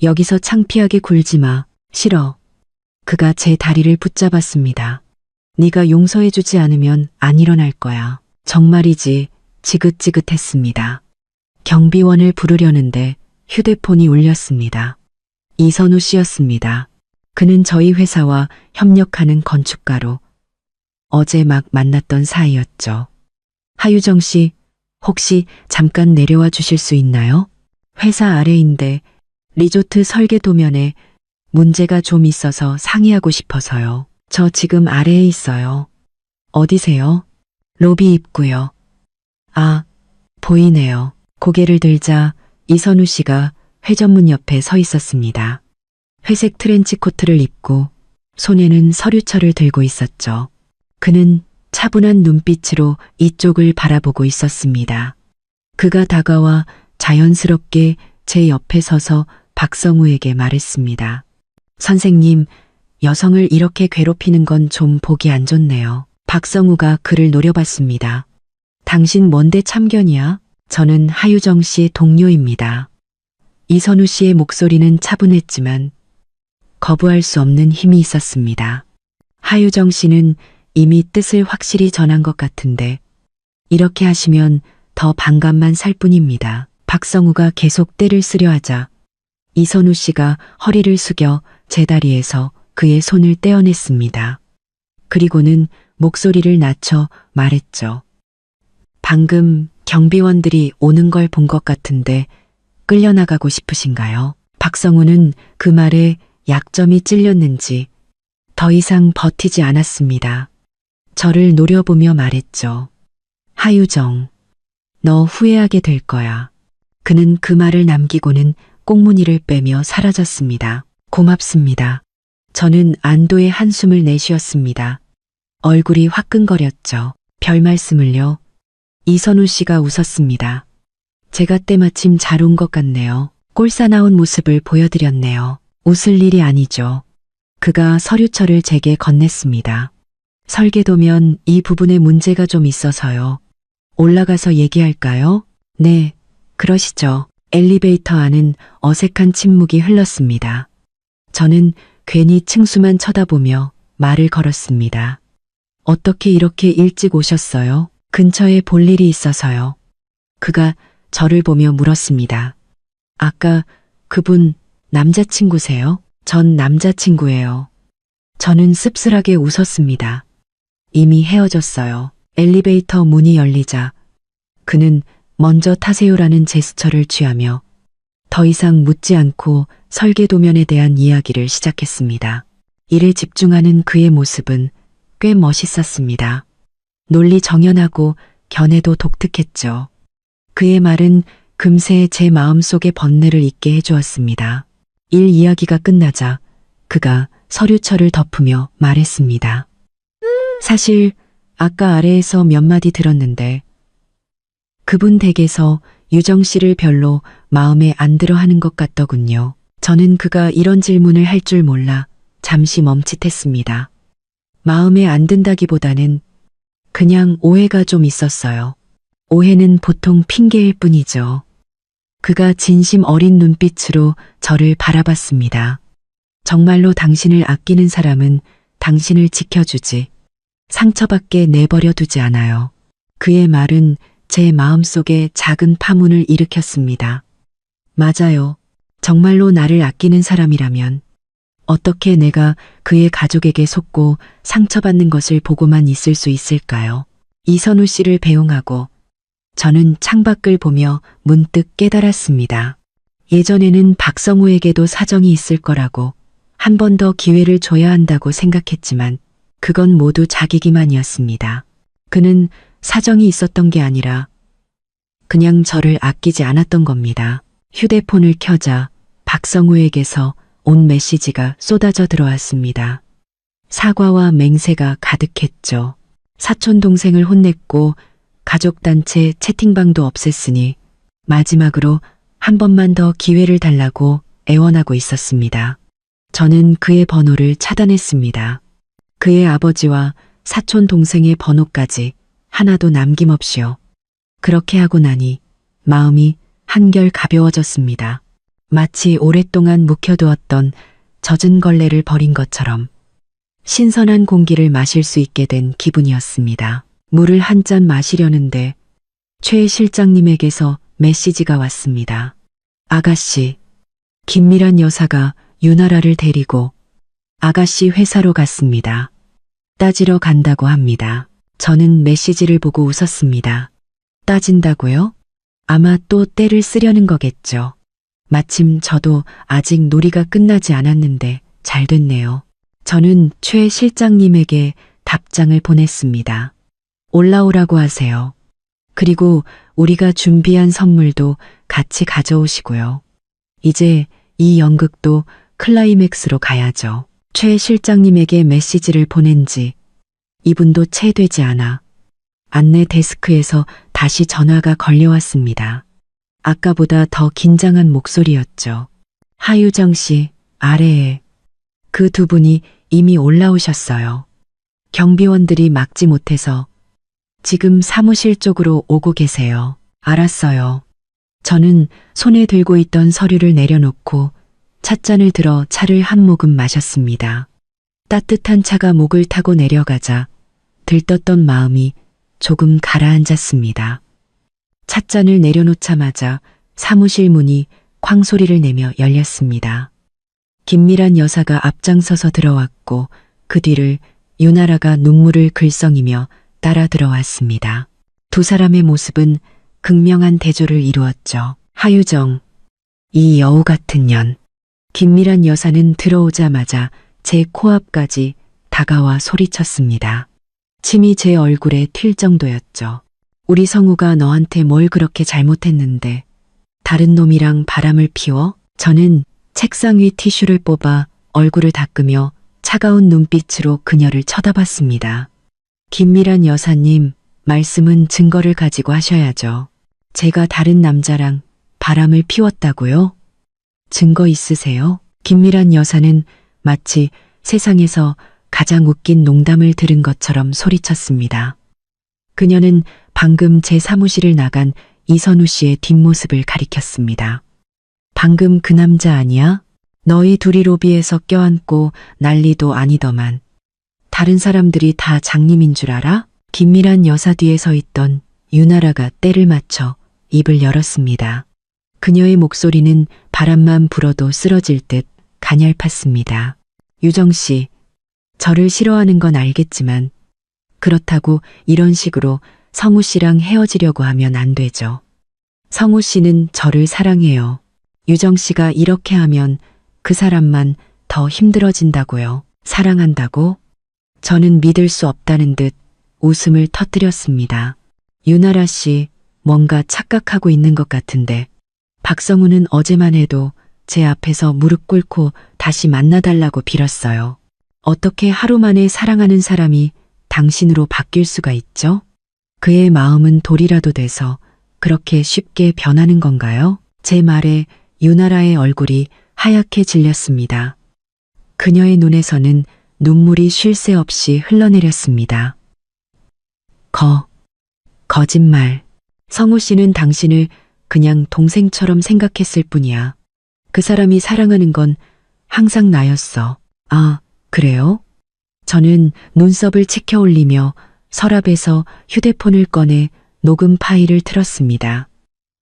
여기서 창피하게 굴지 마. 싫어. 그가 제 다리를 붙잡았습니다. 네가 용서해주지 않으면 안 일어날 거야. 정말이지. 지긋지긋했습니다. 경비원을 부르려는데 휴대폰이 울렸습니다. 이선우 씨였습니다. 그는 저희 회사와 협력하는 건축가로 어제 막 만났던 사이였죠. 하유정 씨, 혹시 잠깐 내려와 주실 수 있나요? 회사 아래인데 리조트 설계 도면에 문제가 좀 있어서 상의하고 싶어서요. 저 지금 아래에 있어요. 어디세요? 로비 입구요. 아, 보이네요. 고개를 들자 이선우 씨가 회전문 옆에 서 있었습니다. 회색 트렌치 코트를 입고 손에는 서류철을 들고 있었죠. 그는 차분한 눈빛으로 이쪽을 바라보고 있었습니다. 그가 다가와 자연스럽게 제 옆에 서서 박성우에게 말했습니다. 선생님, 여성을 이렇게 괴롭히는 건 좀 보기 안 좋네요. 박성우가 그를 노려봤습니다. 당신 뭔데 참견이야? 저는 하유정 씨 동료입니다. 이선우 씨의 목소리는 차분했지만 거부할 수 없는 힘이 있었습니다. 하유정 씨는 이미 뜻을 확실히 전한 것 같은데 이렇게 하시면 더 반감만 살 뿐입니다. 박성우가 계속 떼를 쓰려 하자 이선우 씨가 허리를 숙여 제 다리에서 그의 손을 떼어냈습니다. 그리고는 목소리를 낮춰 말했죠. 방금 경비원들이 오는 걸 본 것 같은데 끌려나가고 싶으신가요? 박성우는 그 말에 약점이 찔렸는지 더 이상 버티지 않았습니다. 저를 노려보며 말했죠. 하유정, 너 후회하게 될 거야. 그는 그 말을 남기고는 꽁무니를 빼며 사라졌습니다. 고맙습니다. 저는 안도의 한숨을 내쉬었습니다. 얼굴이 화끈거렸죠. 별 말씀을요. 이선우 씨가 웃었습니다. 제가 때마침 잘 온 것 같네요. 꼴사나운 모습을 보여드렸네요. 웃을 일이 아니죠. 그가 서류철을 제게 건넸습니다. 설계도면 이 부분에 문제가 좀 있어서요. 올라가서 얘기할까요? 네, 그러시죠. 엘리베이터 안은 어색한 침묵이 흘렀습니다. 저는 괜히 층수만 쳐다보며 말을 걸었습니다. 어떻게 이렇게 일찍 오셨어요? 근처에 볼 일이 있어서요. 그가 저를 보며 물었습니다. 아까 그분 남자친구세요? 전 남자친구예요. 저는 씁쓸하게 웃었습니다. 이미 헤어졌어요. 엘리베이터 문이 열리자 그는 먼저 타세요라는 제스처를 취하며 더 이상 묻지 않고 설계도면에 대한 이야기를 시작했습니다. 일에 집중하는 그의 모습은 꽤 멋있었습니다. 논리 정연하고 견해도 독특했죠. 그의 말은 금세 제 마음속에 번뇌를 잊게 해주었습니다. 일 이야기가 끝나자 그가 서류철을 덮으며 말했습니다. 사실 아까 아래에서 몇 마디 들었는데 그분 댁에서 유정 씨를 별로 마음에 안 들어 하는 것 같더군요. 저는 그가 이런 질문을 할 줄 몰라 잠시 멈칫했습니다. 마음에 안 든다기보다는 그냥 오해가 좀 있었어요. 오해는 보통 핑계일 뿐이죠. 그가 진심 어린 눈빛으로 저를 바라봤습니다. 정말로 당신을 아끼는 사람은 당신을 지켜주지 상처받게 내버려 두지 않아요. 그의 말은 제 마음속에 작은 파문을 일으켰습니다. 맞아요. 정말로 나를 아끼는 사람이라면 어떻게 내가 그의 가족에게 속고 상처받는 것을 보고만 있을 수 있을까요? 이선우 씨를 배웅하고 저는 창밖을 보며 문득 깨달았습니다. 예전에는 박성우에게도 사정이 있을 거라고 한 번 더 기회를 줘야 한다고 생각했지만 그건 모두 자기기만이었습니다. 그는 사정이 있었던 게 아니라 그냥 저를 아끼지 않았던 겁니다. 휴대폰을 켜자 박성우에게서 온 메시지가 쏟아져 들어왔습니다. 사과와 맹세가 가득했죠. 사촌 동생을 혼냈고 가족단체 채팅방도 없앴으니 마지막으로 한 번만 더 기회를 달라고 애원하고 있었습니다. 저는 그의 번호를 차단했습니다. 그의 아버지와 사촌 동생의 번호까지 하나도 남김없이요. 그렇게 하고 나니 마음이 한결 가벼워졌습니다. 마치 오랫동안 묵혀두었던 젖은 걸레를 버린 것처럼 신선한 공기를 마실 수 있게 된 기분이었습니다. 물을 한 잔 마시려는데 최 실장님에게서 메시지가 왔습니다. 아가씨, 김미란 여사가 유나라를 데리고 아가씨 회사로 갔습니다. 따지러 간다고 합니다. 저는 메시지를 보고 웃었습니다. 따진다고요? 아마 또 때를 쓰려는 거겠죠. 마침 저도 아직 놀이가 끝나지 않았는데 잘 됐네요. 저는 최 실장님에게 답장을 보냈습니다. 올라오라고 하세요. 그리고 우리가 준비한 선물도 같이 가져오시고요. 이제 이 연극도 클라이맥스로 가야죠. 최 실장님에게 메시지를 보낸 지 2분도 채 되지 않아 안내 데스크에서 다시 전화가 걸려왔습니다. 아까보다 더 긴장한 목소리였죠. 하유정 씨, 아래에 그 두 분이 이미 올라오셨어요. 경비원들이 막지 못해서 지금 사무실 쪽으로 오고 계세요. 알았어요. 저는 손에 들고 있던 서류를 내려놓고 찻잔을 들어 차를 한 모금 마셨습니다. 따뜻한 차가 목을 타고 내려가자 들떴던 마음이 조금 가라앉았습니다. 찻잔을 내려놓자마자 사무실 문이 쾅 소리를 내며 열렸습니다. 김미란 여사가 앞장서서 들어왔고 그 뒤를 유나라가 눈물을 글썽이며 따라 들어왔습니다. 두 사람의 모습은 극명한 대조를 이루었죠. 하유정, 이 여우 같은 년. 김미란 여사는 들어오자마자 제 코앞까지 다가와 소리쳤습니다. 침이 제 얼굴에 튈 정도였죠. 우리 성우가 너한테 뭘 그렇게 잘못했는데 다른 놈이랑 바람을 피워? 저는 책상 위 티슈를 뽑아 얼굴을 닦으며 차가운 눈빛으로 그녀를 쳐다봤습니다. 김미란 여사님, 말씀은 증거를 가지고 하셔야죠. 제가 다른 남자랑 바람을 피웠다고요? 증거 있으세요? 김미란 여사는 마치 세상에서 가장 웃긴 농담을 들은 것처럼 소리쳤습니다. 그녀는 방금 제 사무실을 나간 이선우 씨의 뒷모습을 가리켰습니다. 방금 그 남자 아니야? 너희 둘이 로비에서 껴안고 난리도 아니더만. 다른 사람들이 다 장님인 줄 알아? 김미란 여사 뒤에 서 있던 유나라가 때를 맞춰 입을 열었습니다. 그녀의 목소리는 바람만 불어도 쓰러질 듯 가냘팠습니다. 유정 씨, 저를 싫어하는 건 알겠지만 그렇다고 이런 식으로 성우 씨랑 헤어지려고 하면 안 되죠. 성우 씨는 저를 사랑해요. 유정 씨가 이렇게 하면 그 사람만 더 힘들어진다고요. 사랑한다고? 저는 믿을 수 없다는 듯 웃음을 터뜨렸습니다. 유나라 씨, 뭔가 착각하고 있는 것 같은데 박성우는 어제만 해도 제 앞에서 무릎 꿇고 다시 만나달라고 빌었어요. 어떻게 하루 만에 사랑하는 사람이 당신으로 바뀔 수가 있죠? 그의 마음은 돌이라도 돼서 그렇게 쉽게 변하는 건가요? 제 말에 유나라의 얼굴이 하얗게 질렸습니다. 그녀의 눈에서는 눈물이 쉴 새 없이 흘러내렸습니다. 거짓말. 성우 씨는 당신을 그냥 동생처럼 생각했을 뿐이야. 그 사람이 사랑하는 건 항상 나였어. 아, 그래요? 저는 눈썹을 치켜 올리며 서랍에서 휴대폰을 꺼내 녹음 파일을 틀었습니다.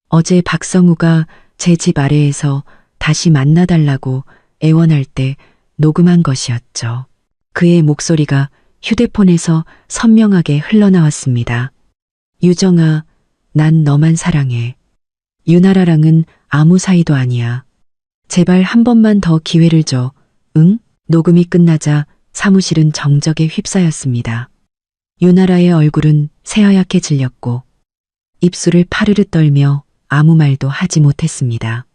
어제 박성우가 제 집 아래에서 다시 만나달라고 애원할 때 녹음한 것이었죠. 그의 목소리가 휴대폰에서 선명하게 흘러나왔습니다. 유정아, 난 너만 사랑해. 유나라랑은 아무 사이도 아니야. 제발 한 번만 더 기회를 줘. 응? 녹음이 끝나자 사무실은 정적에 휩싸였습니다. 유나라의 얼굴은 새하얗게 질렸고 입술을 파르르 떨며 아무 말도 하지 못했습니다.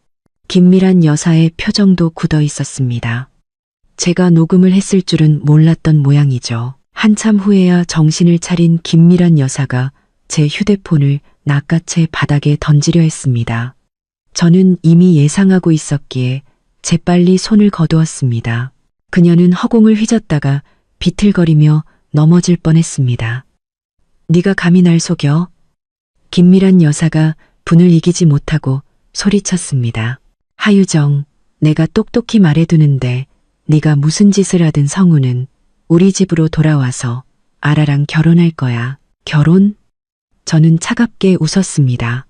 김미란 여사의 표정도 굳어 있었습니다. 제가 녹음을 했을 줄은 몰랐던 모양이죠. 한참 후에야 정신을 차린 김미란 여사가 제 휴대폰을 낚아채 바닥에 던지려 했습니다. 저는 이미 예상하고 있었기에 재빨리 손을 거두었습니다. 그녀는 허공을 휘젓다가 비틀거리며 넘어질 뻔했습니다. 네가 감히 날 속여? 김미란 여사가 분을 이기지 못하고 소리쳤습니다. 하유정, 내가 똑똑히 말해두는데 네가 무슨 짓을 하든 성우는 우리 집으로 돌아와서 아라랑 결혼할 거야. 결혼? 저는 차갑게 웃었습니다.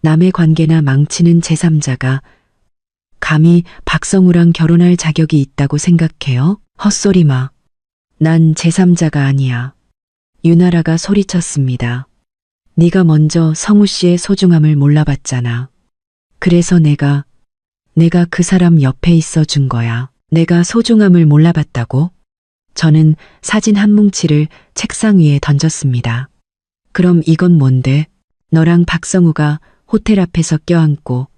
남의 관계나 망치는 제3자가 감히 박성우랑 결혼할 자격이 있다고 생각해요? 헛소리 마. 난 제3자가 아니야. 유나라가 소리쳤습니다. 네가 먼저 성우 씨의 소중함을 몰라봤잖아. 그래서 내가 그 사람 옆에 있어 준 거야. 내가 소중함을 몰라봤다고? 저는 사진 한 뭉치를 책상 위에 던졌습니다. 그럼 이건 뭔데? 너랑 박성우가 호텔 앞에서 껴안고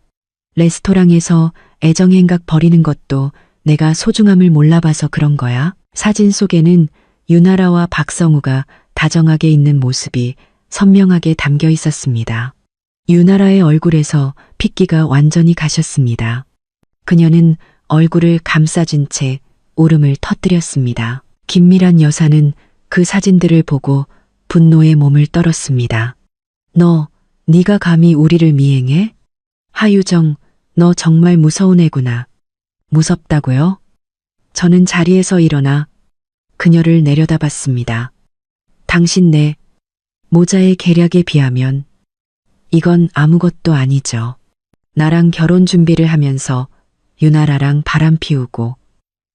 레스토랑에서 애정행각 벌이는 것도 내가 소중함을 몰라봐서 그런 거야? 사진 속에는 유나라와 박성우가 다정하게 있는 모습이 선명하게 담겨 있었습니다. 유나라의 얼굴에서 핏기가 완전히 가셨습니다. 그녀는 얼굴을 감싸준 채 울음을 터뜨렸습니다. 김미란 여사는 그 사진들을 보고 분노에 몸을 떨었습니다. 네가 감히 우리를 미행해? 하유정, 너 정말 무서운 애구나. 무섭다고요? 저는 자리에서 일어나 그녀를 내려다봤습니다. 당신 내 모자의 계략에 비하면 이건 아무것도 아니죠. 나랑 결혼 준비를 하면서 유나라랑 바람 피우고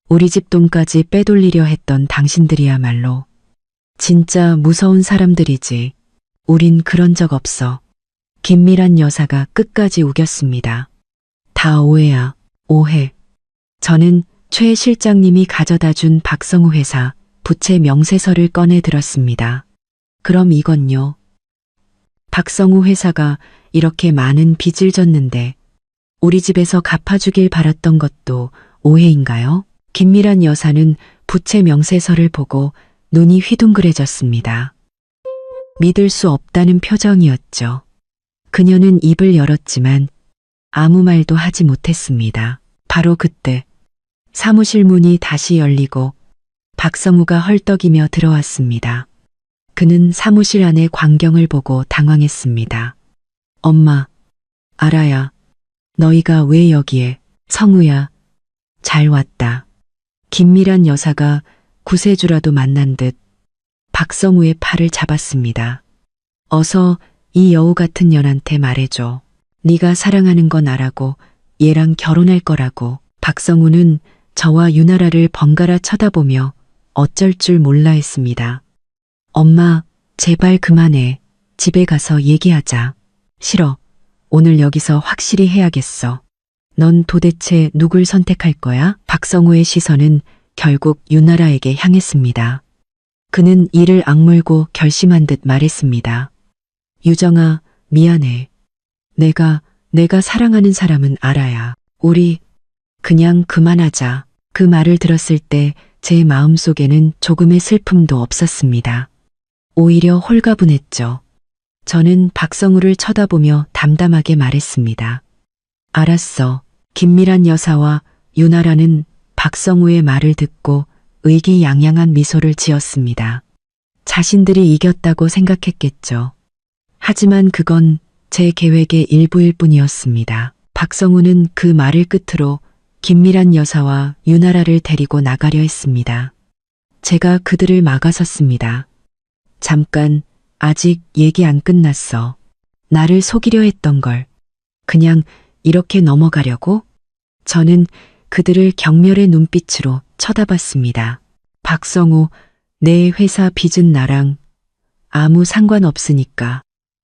우리 집 돈까지 빼돌리려 했던 당신들이야말로 진짜 무서운 사람들이지. 우린 그런 적 없어. 김미란 여사가 끝까지 우겼습니다. 다 오해야, 오해. 저는 최 실장님이 가져다 준 박성우 회사 부채 명세서를 꺼내 들었습니다. 그럼 이건요. 박성우 회사가 이렇게 많은 빚을 졌는데 우리 집에서 갚아주길 바랐던 것도 오해인가요? 김미란 여사는 부채 명세서를 보고 눈이 휘둥그레졌습니다. 믿을 수 없다는 표정이었죠. 그녀는 입을 열었지만 아무 말도 하지 못했습니다. 바로 그때 사무실 문이 다시 열리고 박성우가 헐떡이며 들어왔습니다. 그는 사무실 안의 광경을 보고 당황했습니다. 엄마, 아라야, 너희가 왜 여기에? 성우야, 잘 왔다. 김미란 여사가 구세주라도 만난 듯 박성우의 팔을 잡았습니다. 어서 이 여우 같은 년한테 말해줘. 네가 사랑하는 건 아라고 얘랑 결혼할 거라고. 박성우는 저와 유나라를 번갈아 쳐다보며 어쩔 줄 몰라 했습니다. 엄마, 제발 그만해. 집에 가서 얘기하자. 싫어. 오늘 여기서 확실히 해야겠어. 넌 도대체 누굴 선택할 거야? 박성우의 시선은 결국 유나라에게 향했습니다. 그는 이를 악물고 결심한 듯 말했습니다. 유정아, 미안해. 내가 사랑하는 사람은 아라야. 우리 그냥 그만하자. 그 말을 들었을 때 제 마음속에는 조금의 슬픔도 없었습니다. 오히려 홀가분했죠. 저는 박성우를 쳐다보며 담담하게 말했습니다. 알았어. 김미란 여사와 유나라는 박성우의 말을 듣고 의기양양한 미소를 지었습니다. 자신들이 이겼다고 생각했겠죠. 하지만 그건 제 계획의 일부일 뿐이었습니다. 박성우는 그 말을 끝으로 김미란 여사와 유나라를 데리고 나가려 했습니다. 제가 그들을 막아섰습니다. 잠깐, 아직 얘기 안 끝났어. 나를 속이려 했던 걸 그냥 이렇게 넘어가려고? 저는 그들을 경멸의 눈빛으로 쳐다봤습니다. 박성우, 내 회사 빚은 나랑 아무 상관없으니까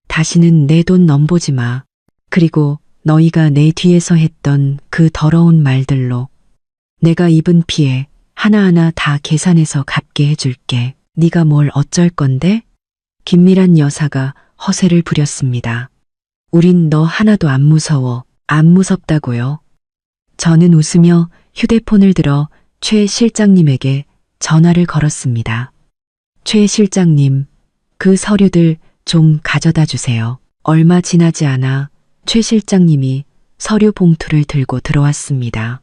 다시는 내 돈 넘보지 마. 그리고 너희가 내 뒤에서 했던 그 더러운 말들로 내가 입은 피해 하나하나 다 계산해서 갚게 해줄게. 네가 뭘 어쩔 건데? 김미란 여사가 허세를 부렸습니다. 우린 너 하나도 안 무서워. 안 무섭다고요. 저는 웃으며 휴대폰을 들어 최 실장님에게 전화를 걸었습니다. 최 실장님, 그 서류들 좀 가져다 주세요. 얼마 지나지 않아 최 실장님이 서류 봉투를 들고 들어왔습니다.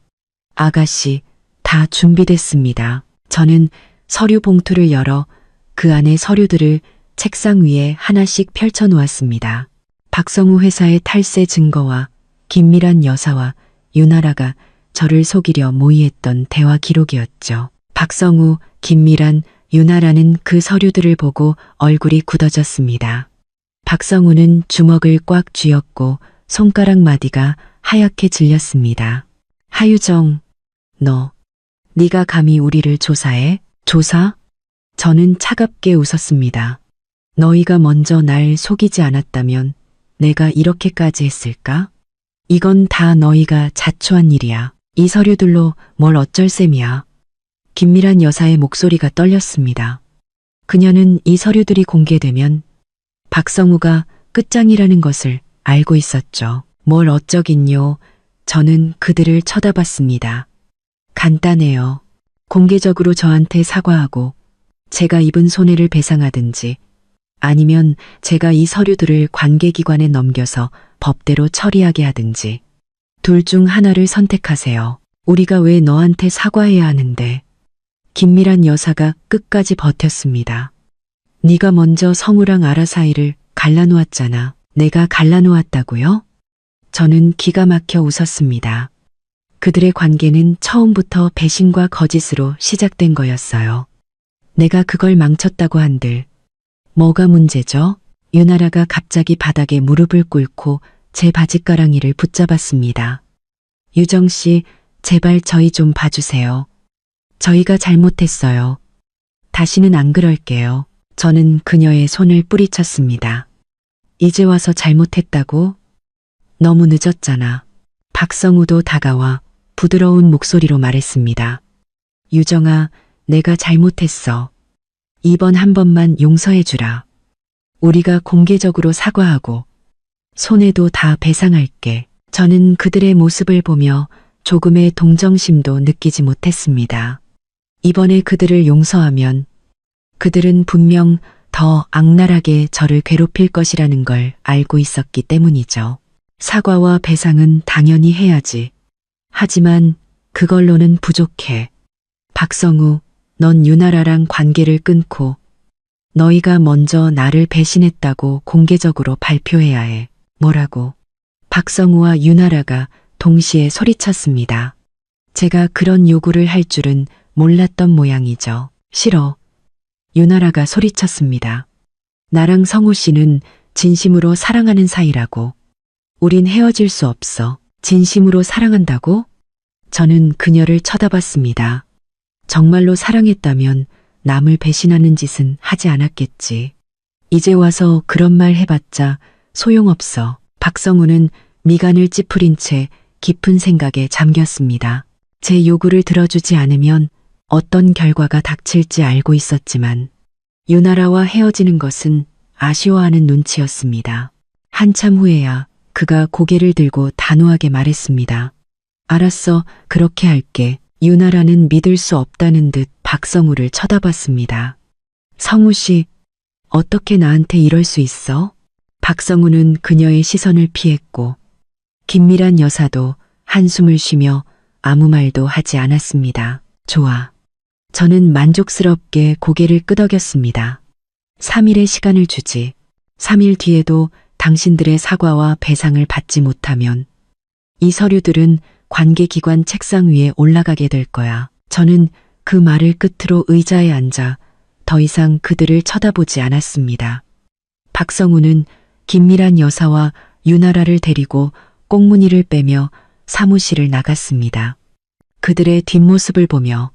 아가씨, 다 준비됐습니다. 저는 서류 봉투를 열어 그 안에 서류들을 책상 위에 하나씩 펼쳐 놓았습니다. 박성우 회사의 탈세 증거와 김미란 여사와 유나라가 저를 속이려 모의했던 대화 기록이었죠. 박성우, 김미란, 유나라는 그 서류들을 보고 얼굴이 굳어졌습니다. 박성우는 주먹을 꽉 쥐었고 손가락 마디가 하얗게 질렸습니다. 하유정, 네가 감히 우리를 조사해? 조사? 저는 차갑게 웃었습니다. 너희가 먼저 날 속이지 않았다면 내가 이렇게까지 했을까? 이건 다 너희가 자초한 일이야. 이 서류들로 뭘 어쩔 셈이야. 김미란 여사의 목소리가 떨렸습니다. 그녀는 이 서류들이 공개되면 박성우가 끝장이라는 것을 알고 있었죠. 뭘 어쩌긴요. 저는 그들을 쳐다봤습니다. 간단해요. 공개적으로 저한테 사과하고 제가 입은 손해를 배상하든지 아니면 제가 이 서류들을 관계기관에 넘겨서 법대로 처리하게 하든지 둘 중 하나를 선택하세요. 우리가 왜 너한테 사과해야 하는데? 김미란 여사가 끝까지 버텼습니다. 네가 먼저 성우랑 아라 사이를 갈라놓았잖아. 내가 갈라놓았다고요? 저는 기가 막혀 웃었습니다. 그들의 관계는 처음부터 배신과 거짓으로 시작된 거였어요. 내가 그걸 망쳤다고 한들 뭐가 문제죠? 유나라가 갑자기 바닥에 무릎을 꿇고 제 바짓가랑이를 붙잡았습니다. 유정 씨, 제발 저희 좀 봐주세요. 저희가 잘못했어요. 다시는 안 그럴게요. 저는 그녀의 손을 뿌리쳤습니다. 이제 와서 잘못했다고? 너무 늦었잖아. 박성우도 다가와 부드러운 목소리로 말했습니다. 유정아, 내가 잘못했어. 이번 한 번만 용서해주라. 우리가 공개적으로 사과하고 손해도 다 배상할게. 저는 그들의 모습을 보며 조금의 동정심도 느끼지 못했습니다. 이번에 그들을 용서하면 그들은 분명 더 악랄하게 저를 괴롭힐 것이라는 걸 알고 있었기 때문이죠. 사과와 배상은 당연히 해야지. 하지만 그걸로는 부족해. 박성우, 넌 유나라랑 관계를 끊고 너희가 먼저 나를 배신했다고 공개적으로 발표해야 해. 뭐라고? 박성우와 유나라가 동시에 소리쳤습니다. 제가 그런 요구를 할 줄은 몰랐던 모양이죠. 싫어. 유나라가 소리쳤습니다. 나랑 성우 씨는 진심으로 사랑하는 사이라고. 우린 헤어질 수 없어. 진심으로 사랑한다고? 저는 그녀를 쳐다봤습니다. 정말로 사랑했다면 남을 배신하는 짓은 하지 않았겠지. 이제 와서 그런 말 해봤자 소용없어. 박성우는 미간을 찌푸린 채 깊은 생각에 잠겼습니다. 제 요구를 들어주지 않으면 어떤 결과가 닥칠지 알고 있었지만 유나라와 헤어지는 것은 아쉬워하는 눈치였습니다. 한참 후에야 그가 고개를 들고 단호하게 말했습니다. 알았어, 그렇게 할게. 유나라는 믿을 수 없다는 듯 박성우를 쳐다봤습니다. 성우 씨, 어떻게 나한테 이럴 수 있어? 박성우는 그녀의 시선을 피했고 김미란 여사도 한숨을 쉬며 아무 말도 하지 않았습니다. 좋아. 저는 만족스럽게 고개를 끄덕였습니다. 3일의 시간을 주지. 3일 뒤에도 당신들의 사과와 배상을 받지 못하면 이 서류들은 관계기관 책상 위에 올라가게 될 거야. 저는 그 말을 끝으로 의자에 앉아 더 이상 그들을 쳐다보지 않았습니다. 박성우는 김미란 여사와 유나라를 데리고 꽁무니를 빼며 사무실을 나갔습니다. 그들의 뒷모습을 보며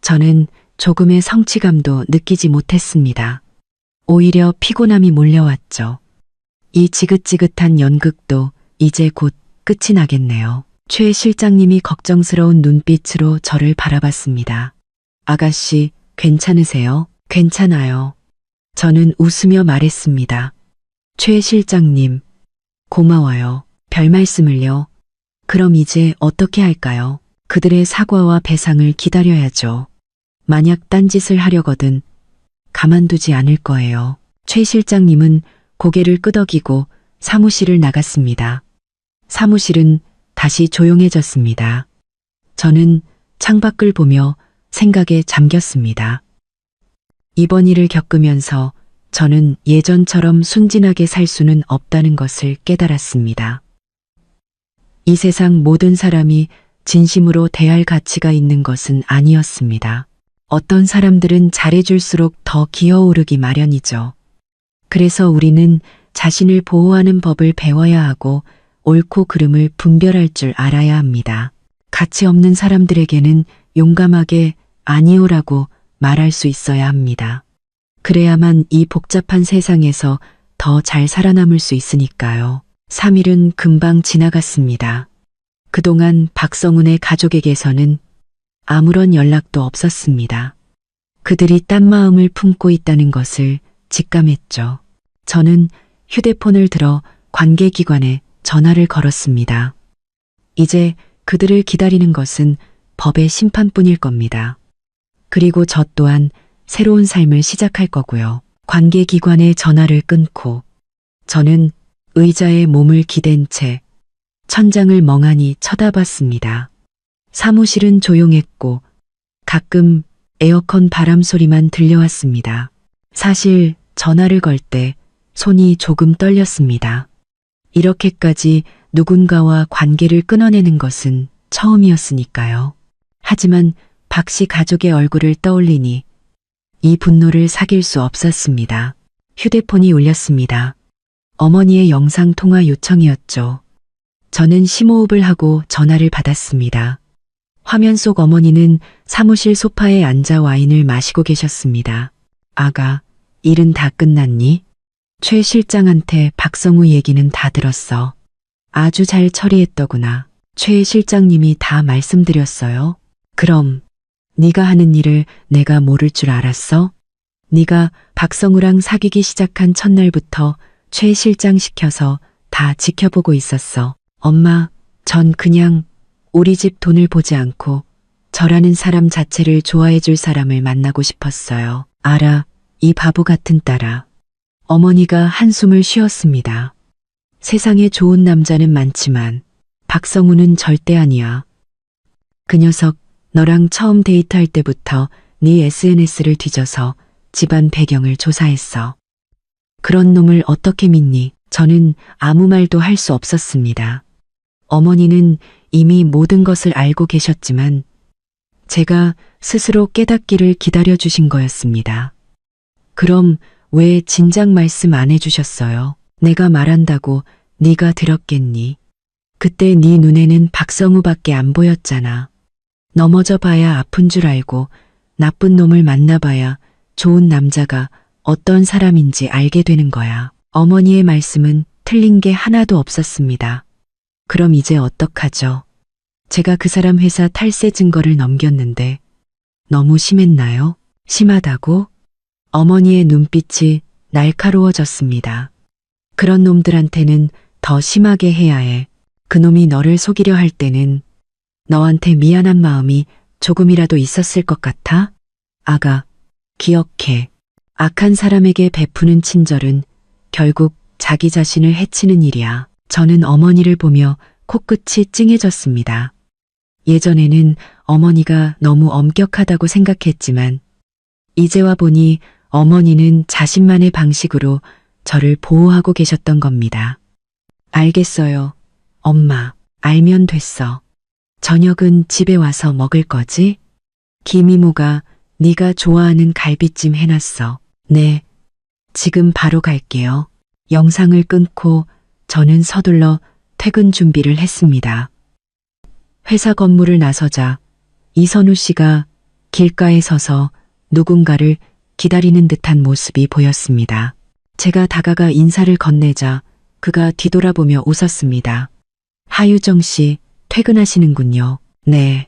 저는 조금의 성취감도 느끼지 못했습니다. 오히려 피곤함이 몰려왔죠. 이 지긋지긋한 연극도 이제 곧 끝이 나겠네요. 최 실장님이 걱정스러운 눈빛으로 저를 바라봤습니다. 아가씨, 괜찮으세요? 괜찮아요. 저는 웃으며 말했습니다. 최 실장님, 고마워요. 별 말씀을요. 그럼 이제 어떻게 할까요? 그들의 사과와 배상을 기다려야죠. 만약 딴짓을 하려거든 가만두지 않을 거예요. 최 실장님은 고개를 끄덕이고 사무실을 나갔습니다. 사무실은 다시 조용해졌습니다. 저는 창밖을 보며 생각에 잠겼습니다. 이번 일을 겪으면서 저는 예전처럼 순진하게 살 수는 없다는 것을 깨달았습니다. 이 세상 모든 사람이 진심으로 대할 가치가 있는 것은 아니었습니다. 어떤 사람들은 잘해줄수록 더 기어오르기 마련이죠. 그래서 우리는 자신을 보호하는 법을 배워야 하고 옳고 그름을 분별할 줄 알아야 합니다. 가치 없는 사람들에게는 용감하게 아니오라고 말할 수 있어야 합니다. 그래야만 이 복잡한 세상에서 더 잘 살아남을 수 있으니까요. 3일은 금방 지나갔습니다. 그동안 박성훈의 가족에게서는 아무런 연락도 없었습니다. 그들이 딴 마음을 품고 있다는 것을 직감했죠. 저는 휴대폰을 들어 관계기관에 전화를 걸었습니다. 이제 그들을 기다리는 것은 법의 심판뿐일 겁니다. 그리고 저 또한 새로운 삶을 시작할 거고요. 관계기관에 전화를 끊고 저는 의자에 몸을 기댄 채 천장을 멍하니 쳐다봤습니다. 사무실은 조용했고 가끔 에어컨 바람 소리만 들려왔습니다. 사실 전화를 걸 때 손이 조금 떨렸습니다. 이렇게까지 누군가와 관계를 끊어내는 것은 처음이었으니까요. 하지만 박 씨 가족의 얼굴을 떠올리니 이 분노를 사귈 수 없었습니다. 휴대폰이 울렸습니다. 어머니의 영상통화 요청이었죠. 저는 심호흡을 하고 전화를 받았습니다. 화면 속 어머니는 사무실 소파에 앉아 와인을 마시고 계셨습니다. 아가, 일은 다 끝났니? 최 실장한테 박성우 얘기는 다 들었어. 아주 잘 처리했더구나. 최 실장님이 다 말씀드렸어요. 그럼 네가 하는 일을 내가 모를 줄 알았어? 네가 박성우랑 사귀기 시작한 첫날부터 최 실장 시켜서 다 지켜보고 있었어. 엄마, 전 그냥 우리 집 돈을 보지 않고 저라는 사람 자체를 좋아해 줄 사람을 만나고 싶었어요. 알아, 이 바보 같은 딸아. 어머니가 한숨을 쉬었습니다. 세상에 좋은 남자는 많지만 박성우는 절대 아니야. 그 녀석 너랑 처음 데이트할 때부터 네 SNS를 뒤져서 집안 배경을 조사했어. 그런 놈을 어떻게 믿니? 저는 아무 말도 할 수 없었습니다. 어머니는 이미 모든 것을 알고 계셨지만 제가 스스로 깨닫기를 기다려주신 거였습니다. 그럼 왜 진작 말씀 안 해주셨어요? 내가 말한다고 네가 들었겠니? 그때 네 눈에는 박성우밖에 안 보였잖아. 넘어져 봐야 아픈 줄 알고 나쁜 놈을 만나봐야 좋은 남자가 어떤 사람인지 알게 되는 거야. 어머니의 말씀은 틀린 게 하나도 없었습니다. 그럼 이제 어떡하죠? 제가 그 사람 회사 탈세 증거를 넘겼는데 너무 심했나요? 심하다고? 어머니의 눈빛이 날카로워졌습니다. 그런 놈들한테는 더 심하게 해야 해. 그놈이 너를 속이려 할 때는 너한테 미안한 마음이 조금이라도 있었을 것 같아? 아가, 기억해. 악한 사람에게 베푸는 친절은 결국 자기 자신을 해치는 일이야. 저는 어머니를 보며 코끝이 찡해졌습니다. 예전에는 어머니가 너무 엄격하다고 생각했지만 이제와 보니 어머니는 자신만의 방식으로 저를 보호하고 계셨던 겁니다. 알겠어요. 엄마, 알면 됐어. 저녁은 집에 와서 먹을 거지? 김이모가 네가 좋아하는 갈비찜 해놨어. 네, 지금 바로 갈게요. 영상을 끊고 저는 서둘러 퇴근 준비를 했습니다. 회사 건물을 나서자 이선우 씨가 길가에 서서 누군가를 기다리는 듯한 모습이 보였습니다. 제가 다가가 인사를 건네자 그가 뒤돌아보며 웃었습니다. 하유정 씨, 퇴근하시는군요. 네.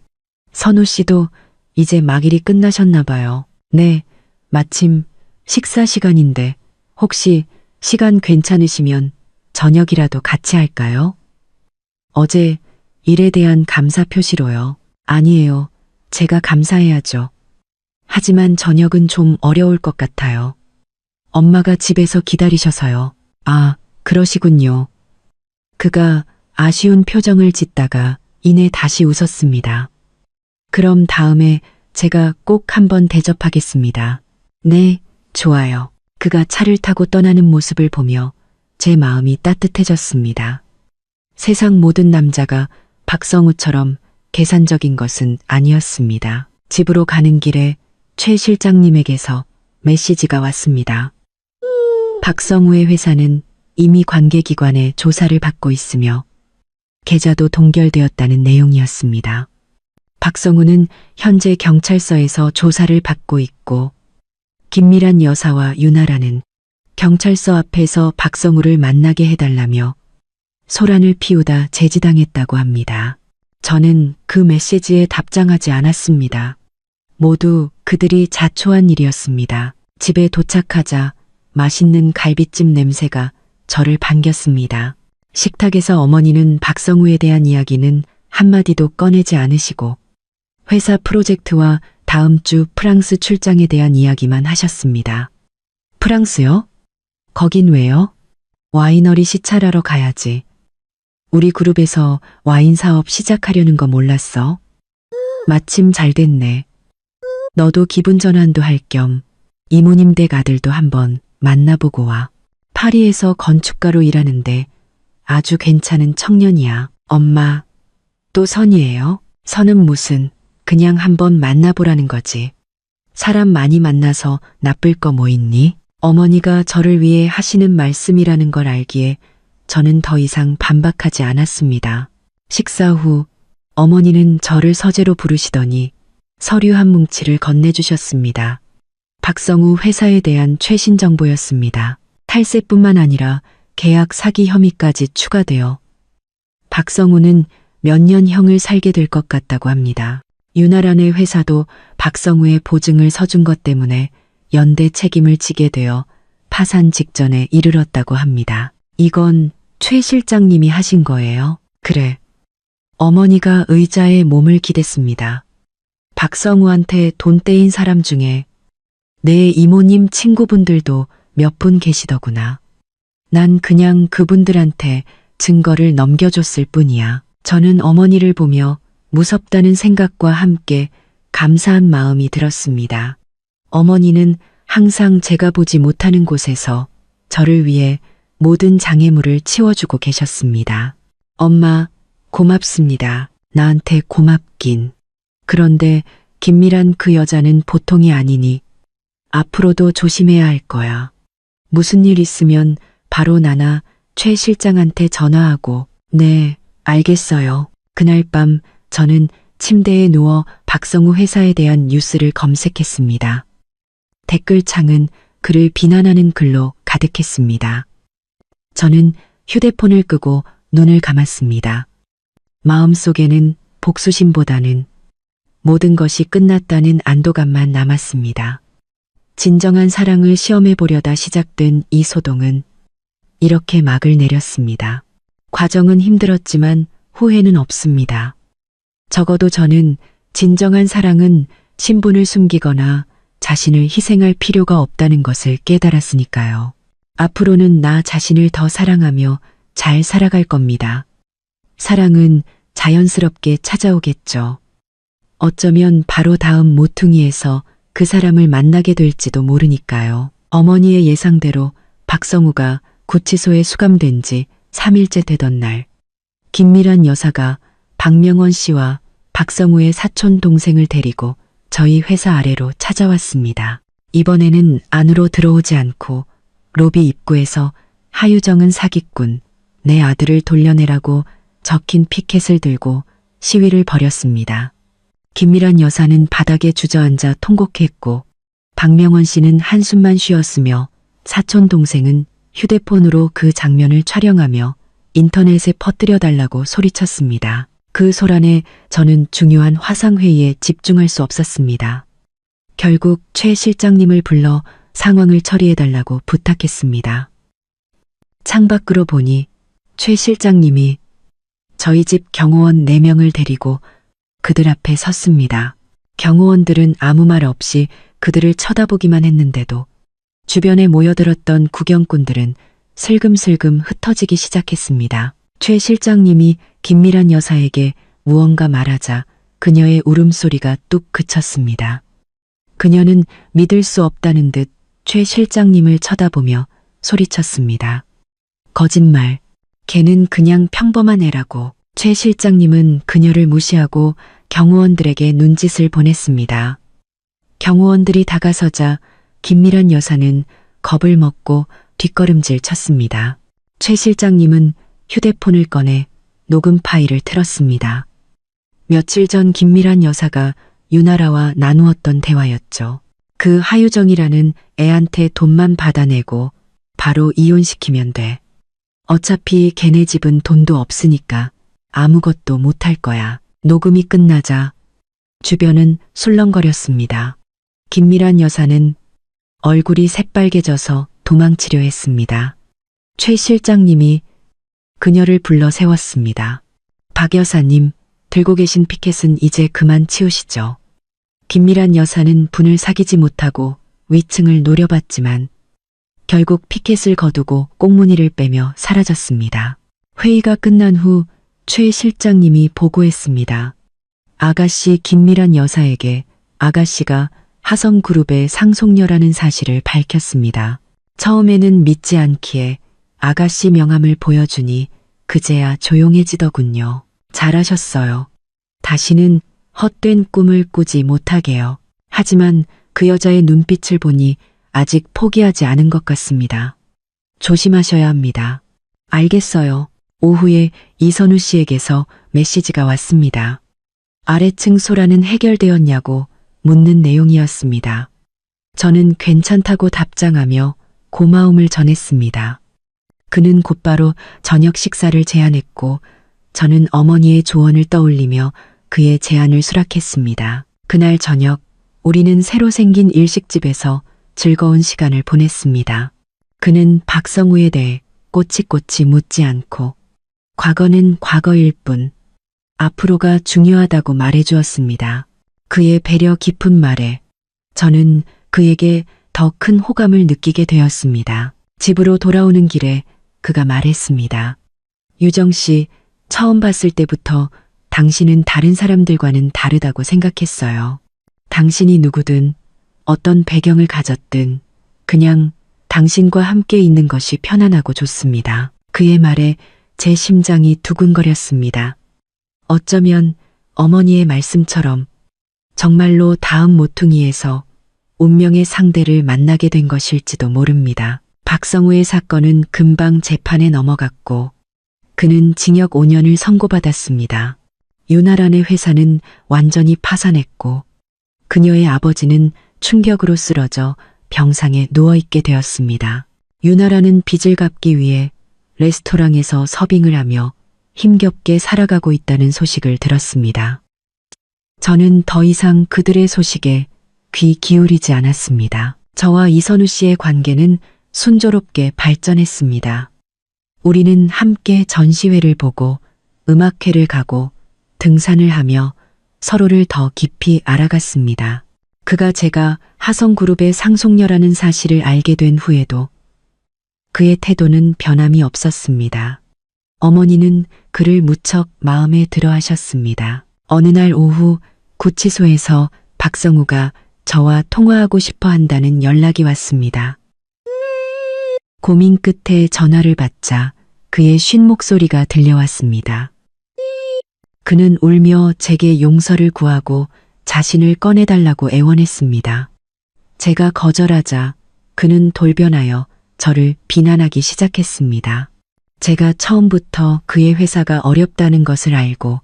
선우 씨도 이제 막일이 끝나셨나 봐요. 네, 마침 식사 시간인데 혹시 시간 괜찮으시면 저녁이라도 같이 할까요? 어제 일에 대한 감사 표시로요. 아니에요. 제가 감사해야죠. 하지만 저녁은 좀 어려울 것 같아요. 엄마가 집에서 기다리셔서요. 아, 그러시군요. 그가 아쉬운 표정을 짓다가 이내 다시 웃었습니다. 그럼 다음에 제가 꼭 한번 대접하겠습니다. 네, 좋아요. 그가 차를 타고 떠나는 모습을 보며 제 마음이 따뜻해졌습니다. 세상 모든 남자가 박성우처럼 계산적인 것은 아니었습니다. 집으로 가는 길에 최 실장님에게서 메시지가 왔습니다. 박성우의 회사는 이미 관계기관의 조사를 받고 있으며 계좌도 동결되었다는 내용이었습니다. 박성우는 현재 경찰서에서 조사를 받고 있고 김미란 여사와 윤아라는 경찰서 앞에서 박성우를 만나게 해달라며 소란을 피우다 제지당했다고 합니다. 저는 그 메시지에 답장하지 않았습니다. 모두 그들이 자초한 일이었습니다. 집에 도착하자 맛있는 갈비찜 냄새가 저를 반겼습니다. 식탁에서 어머니는 박성우에 대한 이야기는 한마디도 꺼내지 않으시고 회사 프로젝트와 다음 주 프랑스 출장에 대한 이야기만 하셨습니다. 프랑스요? 거긴 왜요? 와이너리 시찰하러 가야지. 우리 그룹에서 와인 사업 시작하려는 거 몰랐어? 마침 잘 됐네. 너도 기분 전환도 할 겸 이모님 댁 아들도 한번 만나보고 와. 파리에서 건축가로 일하는데 아주 괜찮은 청년이야. 엄마, 또 선이에요? 선은 무슨, 그냥 한번 만나보라는 거지. 사람 많이 만나서 나쁠 거 뭐 있니? 어머니가 저를 위해 하시는 말씀이라는 걸 알기에 저는 더 이상 반박하지 않았습니다. 식사 후 어머니는 저를 서재로 부르시더니 서류 한 뭉치를 건네주셨습니다. 박성우 회사에 대한 최신 정보였습니다. 탈세뿐만 아니라 계약 사기 혐의까지 추가되어 박성우는 몇 년형을 살게 될 것 같다고 합니다. 윤아란의 회사도 박성우의 보증을 서준 것 때문에 연대 책임을 지게 되어 파산 직전에 이르렀다고 합니다. 이건 최 실장님이 하신 거예요? 그래. 어머니가 의자에 몸을 기댔습니다. 박성우한테 돈 떼인 사람 중에 내 이모님 친구분들도 몇 분 계시더구나. 난 그냥 그분들한테 증거를 넘겨줬을 뿐이야. 저는 어머니를 보며 무섭다는 생각과 함께 감사한 마음이 들었습니다. 어머니는 항상 제가 보지 못하는 곳에서 저를 위해 모든 장애물을 치워주고 계셨습니다. 엄마, 고맙습니다. 나한테 고맙긴. 그런데 김미란 그 여자는 보통이 아니니 앞으로도 조심해야 할 거야. 무슨 일 있으면 바로 나나 최 실장한테 전화하고. 네, 알겠어요. 그날 밤 저는 침대에 누워 박성우 회사에 대한 뉴스를 검색했습니다. 댓글창은 그를 비난하는 글로 가득했습니다. 저는 휴대폰을 끄고 눈을 감았습니다. 마음속에는 복수심보다는 모든 것이 끝났다는 안도감만 남았습니다. 진정한 사랑을 시험해 보려다 시작된 이 소동은 이렇게 막을 내렸습니다. 과정은 힘들었지만 후회는 없습니다. 적어도 저는 진정한 사랑은 신분을 숨기거나 자신을 희생할 필요가 없다는 것을 깨달았으니까요. 앞으로는 나 자신을 더 사랑하며 잘 살아갈 겁니다. 사랑은 자연스럽게 찾아오겠죠. 어쩌면 바로 다음 모퉁이에서 그 사람을 만나게 될지도 모르니까요. 어머니의 예상대로 박성우가 구치소에 수감된 지 3일째 되던 날, 김미란 여사가 박명원 씨와 박성우의 사촌 동생을 데리고 저희 회사 아래로 찾아왔습니다. 이번에는 안으로 들어오지 않고 로비 입구에서 하유정은 사기꾼, 내 아들을 돌려내라고 적힌 피켓을 들고 시위를 벌였습니다. 김미란 여사는 바닥에 주저앉아 통곡했고 박명원 씨는 한숨만 쉬었으며 사촌 동생은 휴대폰으로 그 장면을 촬영하며 인터넷에 퍼뜨려달라고 소리쳤습니다. 그 소란에 저는 중요한 화상회의에 집중할 수 없었습니다. 결국 최 실장님을 불러 상황을 처리해달라고 부탁했습니다. 창밖으로 보니 최 실장님이 저희 집 경호원 4명을 데리고 그들 앞에 섰습니다. 경호원들은 아무 말 없이 그들을 쳐다보기만 했는데도 주변에 모여들었던 구경꾼들은 슬금슬금 흩어지기 시작했습니다. 최 실장님이 김미란 여사에게 무언가 말하자 그녀의 울음소리가 뚝 그쳤습니다. 그녀는 믿을 수 없다는 듯 최 실장님을 쳐다보며 소리쳤습니다. 거짓말. 걔는 그냥 평범한 애라고. 최 실장님은 그녀를 무시하고 경호원들에게 눈짓을 보냈습니다. 경호원들이 다가서자 김미란 여사는 겁을 먹고 뒷걸음질 쳤습니다. 최 실장님은 휴대폰을 꺼내 녹음 파일을 틀었습니다. 며칠 전 김미란 여사가 유나라와 나누었던 대화였죠. 그 하유정이라는 애한테 돈만 받아내고 바로 이혼시키면 돼. 어차피 걔네 집은 돈도 없으니까 아무것도 못할 거야. 녹음이 끝나자 주변은 술렁거렸습니다. 김미란 여사는 얼굴이 새빨개져서 도망치려 했습니다. 최 실장님이 그녀를 불러 세웠습니다. 박 여사님, 들고 계신 피켓은 이제 그만 치우시죠. 김미란 여사는 분을 사귀지 못하고 위층을 노려봤지만 결국 피켓을 거두고 꽁무니를 빼며 사라졌습니다. 회의가 끝난 후 최 실장님이 보고했습니다. 아가씨 김미란 여사에게 아가씨가 하성그룹의 상속녀라는 사실을 밝혔습니다. 처음에는 믿지 않기에 아가씨 명함을 보여주니 그제야 조용해지더군요. 잘하셨어요. 다시는 헛된 꿈을 꾸지 못하게요. 하지만 그 여자의 눈빛을 보니 아직 포기하지 않은 것 같습니다. 조심하셔야 합니다. 알겠어요. 오후에 이선우 씨에게서 메시지가 왔습니다. 아래층 소란은 해결되었냐고 묻는 내용이었습니다. 저는 괜찮다고 답장하며 고마움을 전했습니다. 그는 곧바로 저녁 식사를 제안했고 저는 어머니의 조언을 떠올리며 그의 제안을 수락했습니다. 그날 저녁 우리는 새로 생긴 일식집에서 즐거운 시간을 보냈습니다. 그는 박성우에 대해 꼬치꼬치 묻지 않고 과거는 과거일 뿐 앞으로가 중요하다고 말해주었습니다. 그의 배려 깊은 말에 저는 그에게 더 큰 호감을 느끼게 되었습니다. 집으로 돌아오는 길에 그가 말했습니다. 유정 씨, 처음 봤을 때부터 당신은 다른 사람들과는 다르다고 생각했어요. 당신이 누구든 어떤 배경을 가졌든 그냥 당신과 함께 있는 것이 편안하고 좋습니다. 그의 말에 제 심장이 두근거렸습니다. 어쩌면 어머니의 말씀처럼 정말로 다음 모퉁이에서 운명의 상대를 만나게 된 것일지도 모릅니다. 박성우의 사건은 금방 재판에 넘어갔고 그는 징역 5년을 선고받았습니다. 유나란의 회사는 완전히 파산했고 그녀의 아버지는 충격으로 쓰러져 병상에 누워있게 되었습니다. 유나란은 빚을 갚기 위해 레스토랑에서 서빙을 하며 힘겹게 살아가고 있다는 소식을 들었습니다. 저는 더 이상 그들의 소식에 귀 기울이지 않았습니다. 저와 이선우 씨의 관계는 순조롭게 발전했습니다. 우리는 함께 전시회를 보고 음악회를 가고 등산을 하며 서로를 더 깊이 알아갔습니다. 그가 제가 하성그룹의 상속녀라는 사실을 알게 된 후에도 그의 태도는 변함이 없었습니다. 어머니는 그를 무척 마음에 들어 하셨습니다. 어느 날 오후 구치소에서 박성우가 저와 통화하고 싶어 한다는 연락이 왔습니다. 고민 끝에 전화를 받자 그의 쉰 목소리가 들려왔습니다. 그는 울며 제게 용서를 구하고 자신을 꺼내달라고 애원했습니다. 제가 거절하자 그는 돌변하여 저를 비난하기 시작했습니다. 제가 처음부터 그의 회사가 어렵다는 것을 알고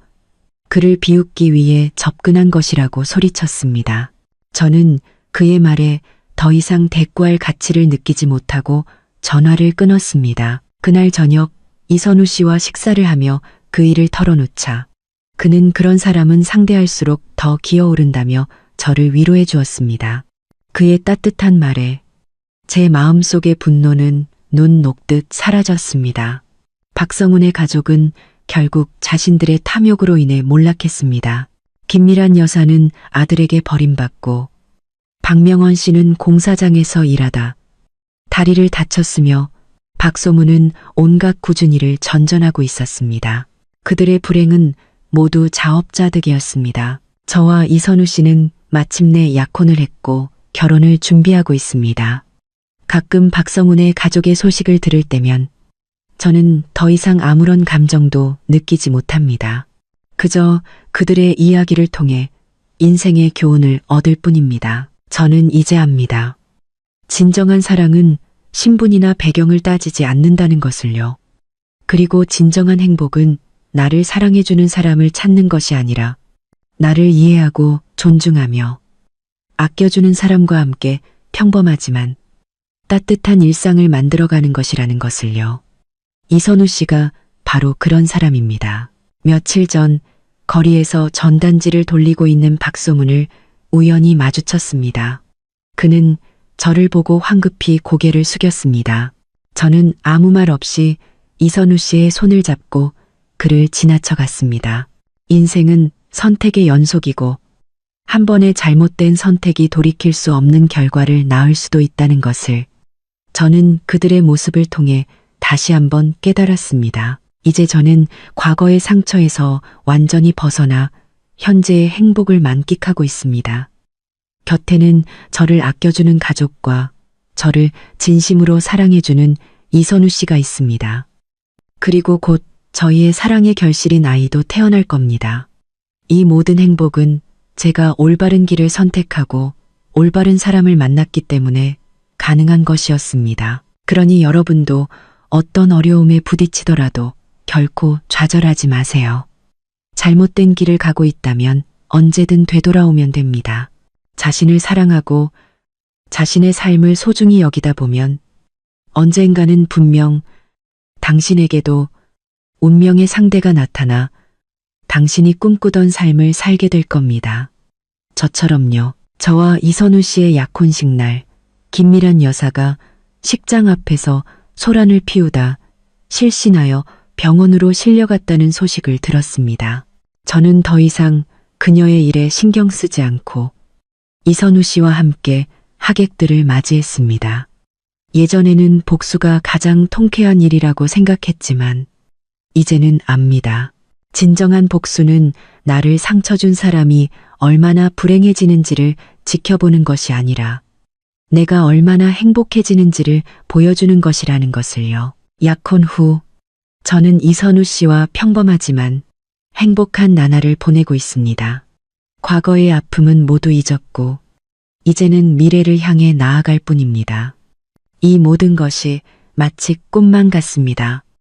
그를 비웃기 위해 접근한 것이라고 소리쳤습니다. 저는 그의 말에 더 이상 대꾸할 가치를 느끼지 못하고 전화를 끊었습니다. 그날 저녁 이선우 씨와 식사를 하며 그 일을 털어놓자 그는 그런 사람은 상대할수록 더 기어오른다며 저를 위로해 주었습니다. 그의 따뜻한 말에 제 마음속의 분노는 눈 녹듯 사라졌습니다. 박성훈의 가족은 결국 자신들의 탐욕으로 인해 몰락했습니다. 김미란 여사는 아들에게 버림받고 박명원 씨는 공사장에서 일하다 다리를 다쳤으며 박소문은 온갖 꾸준히 일을 전전하고 있었습니다. 그들의 불행은 모두 자업자득이었습니다. 저와 이선우 씨는 마침내 약혼을 했고 결혼을 준비하고 있습니다. 가끔 박성훈의 가족의 소식을 들을 때면 저는 더 이상 아무런 감정도 느끼지 못합니다. 그저 그들의 이야기를 통해 인생의 교훈을 얻을 뿐입니다. 저는 이제 압니다. 진정한 사랑은 신분이나 배경을 따지지 않는다는 것을요. 그리고 진정한 행복은 나를 사랑해주는 사람을 찾는 것이 아니라 나를 이해하고 존중하며 아껴주는 사람과 함께 평범하지만 따뜻한 일상을 만들어가는 것이라는 것을요. 이선우 씨가 바로 그런 사람입니다. 며칠 전 거리에서 전단지를 돌리고 있는 박소문을 우연히 마주쳤습니다. 그는 저를 보고 황급히 고개를 숙였습니다. 저는 아무 말 없이 이선우 씨의 손을 잡고 그를 지나쳐 갔습니다. 인생은 선택의 연속이고 한 번의 잘못된 선택이 돌이킬 수 없는 결과를 낳을 수도 있다는 것을 저는 그들의 모습을 통해 다시 한번 깨달았습니다. 이제 저는 과거의 상처에서 완전히 벗어나 현재의 행복을 만끽하고 있습니다. 곁에는 저를 아껴주는 가족과 저를 진심으로 사랑해주는 이선우 씨가 있습니다. 그리고 곧 저희의 사랑의 결실인 아이도 태어날 겁니다. 이 모든 행복은 제가 올바른 길을 선택하고 올바른 사람을 만났기 때문에 가능한 것이었습니다. 그러니 여러분도 어떤 어려움에 부딪히더라도 결코 좌절하지 마세요. 잘못된 길을 가고 있다면 언제든 되돌아오면 됩니다. 자신을 사랑하고 자신의 삶을 소중히 여기다 보면 언젠가는 분명 당신에게도 운명의 상대가 나타나 당신이 꿈꾸던 삶을 살게 될 겁니다. 저처럼요. 저와 이선우 씨의 약혼식 날 김미란 여사가 식장 앞에서 소란을 피우다 실신하여 병원으로 실려갔다는 소식을 들었습니다. 저는 더 이상 그녀의 일에 신경 쓰지 않고 이선우 씨와 함께 하객들을 맞이했습니다. 예전에는 복수가 가장 통쾌한 일이라고 생각했지만 이제는 압니다. 진정한 복수는 나를 상처 준 사람이 얼마나 불행해지는지를 지켜보는 것이 아니라 내가 얼마나 행복해지는지를 보여주는 것이라는 것을요. 약혼 후 저는 이선우 씨와 평범하지만 행복한 나날을 보내고 있습니다. 과거의 아픔은 모두 잊었고 이제는 미래를 향해 나아갈 뿐입니다. 이 모든 것이 마치 꿈만 같습니다.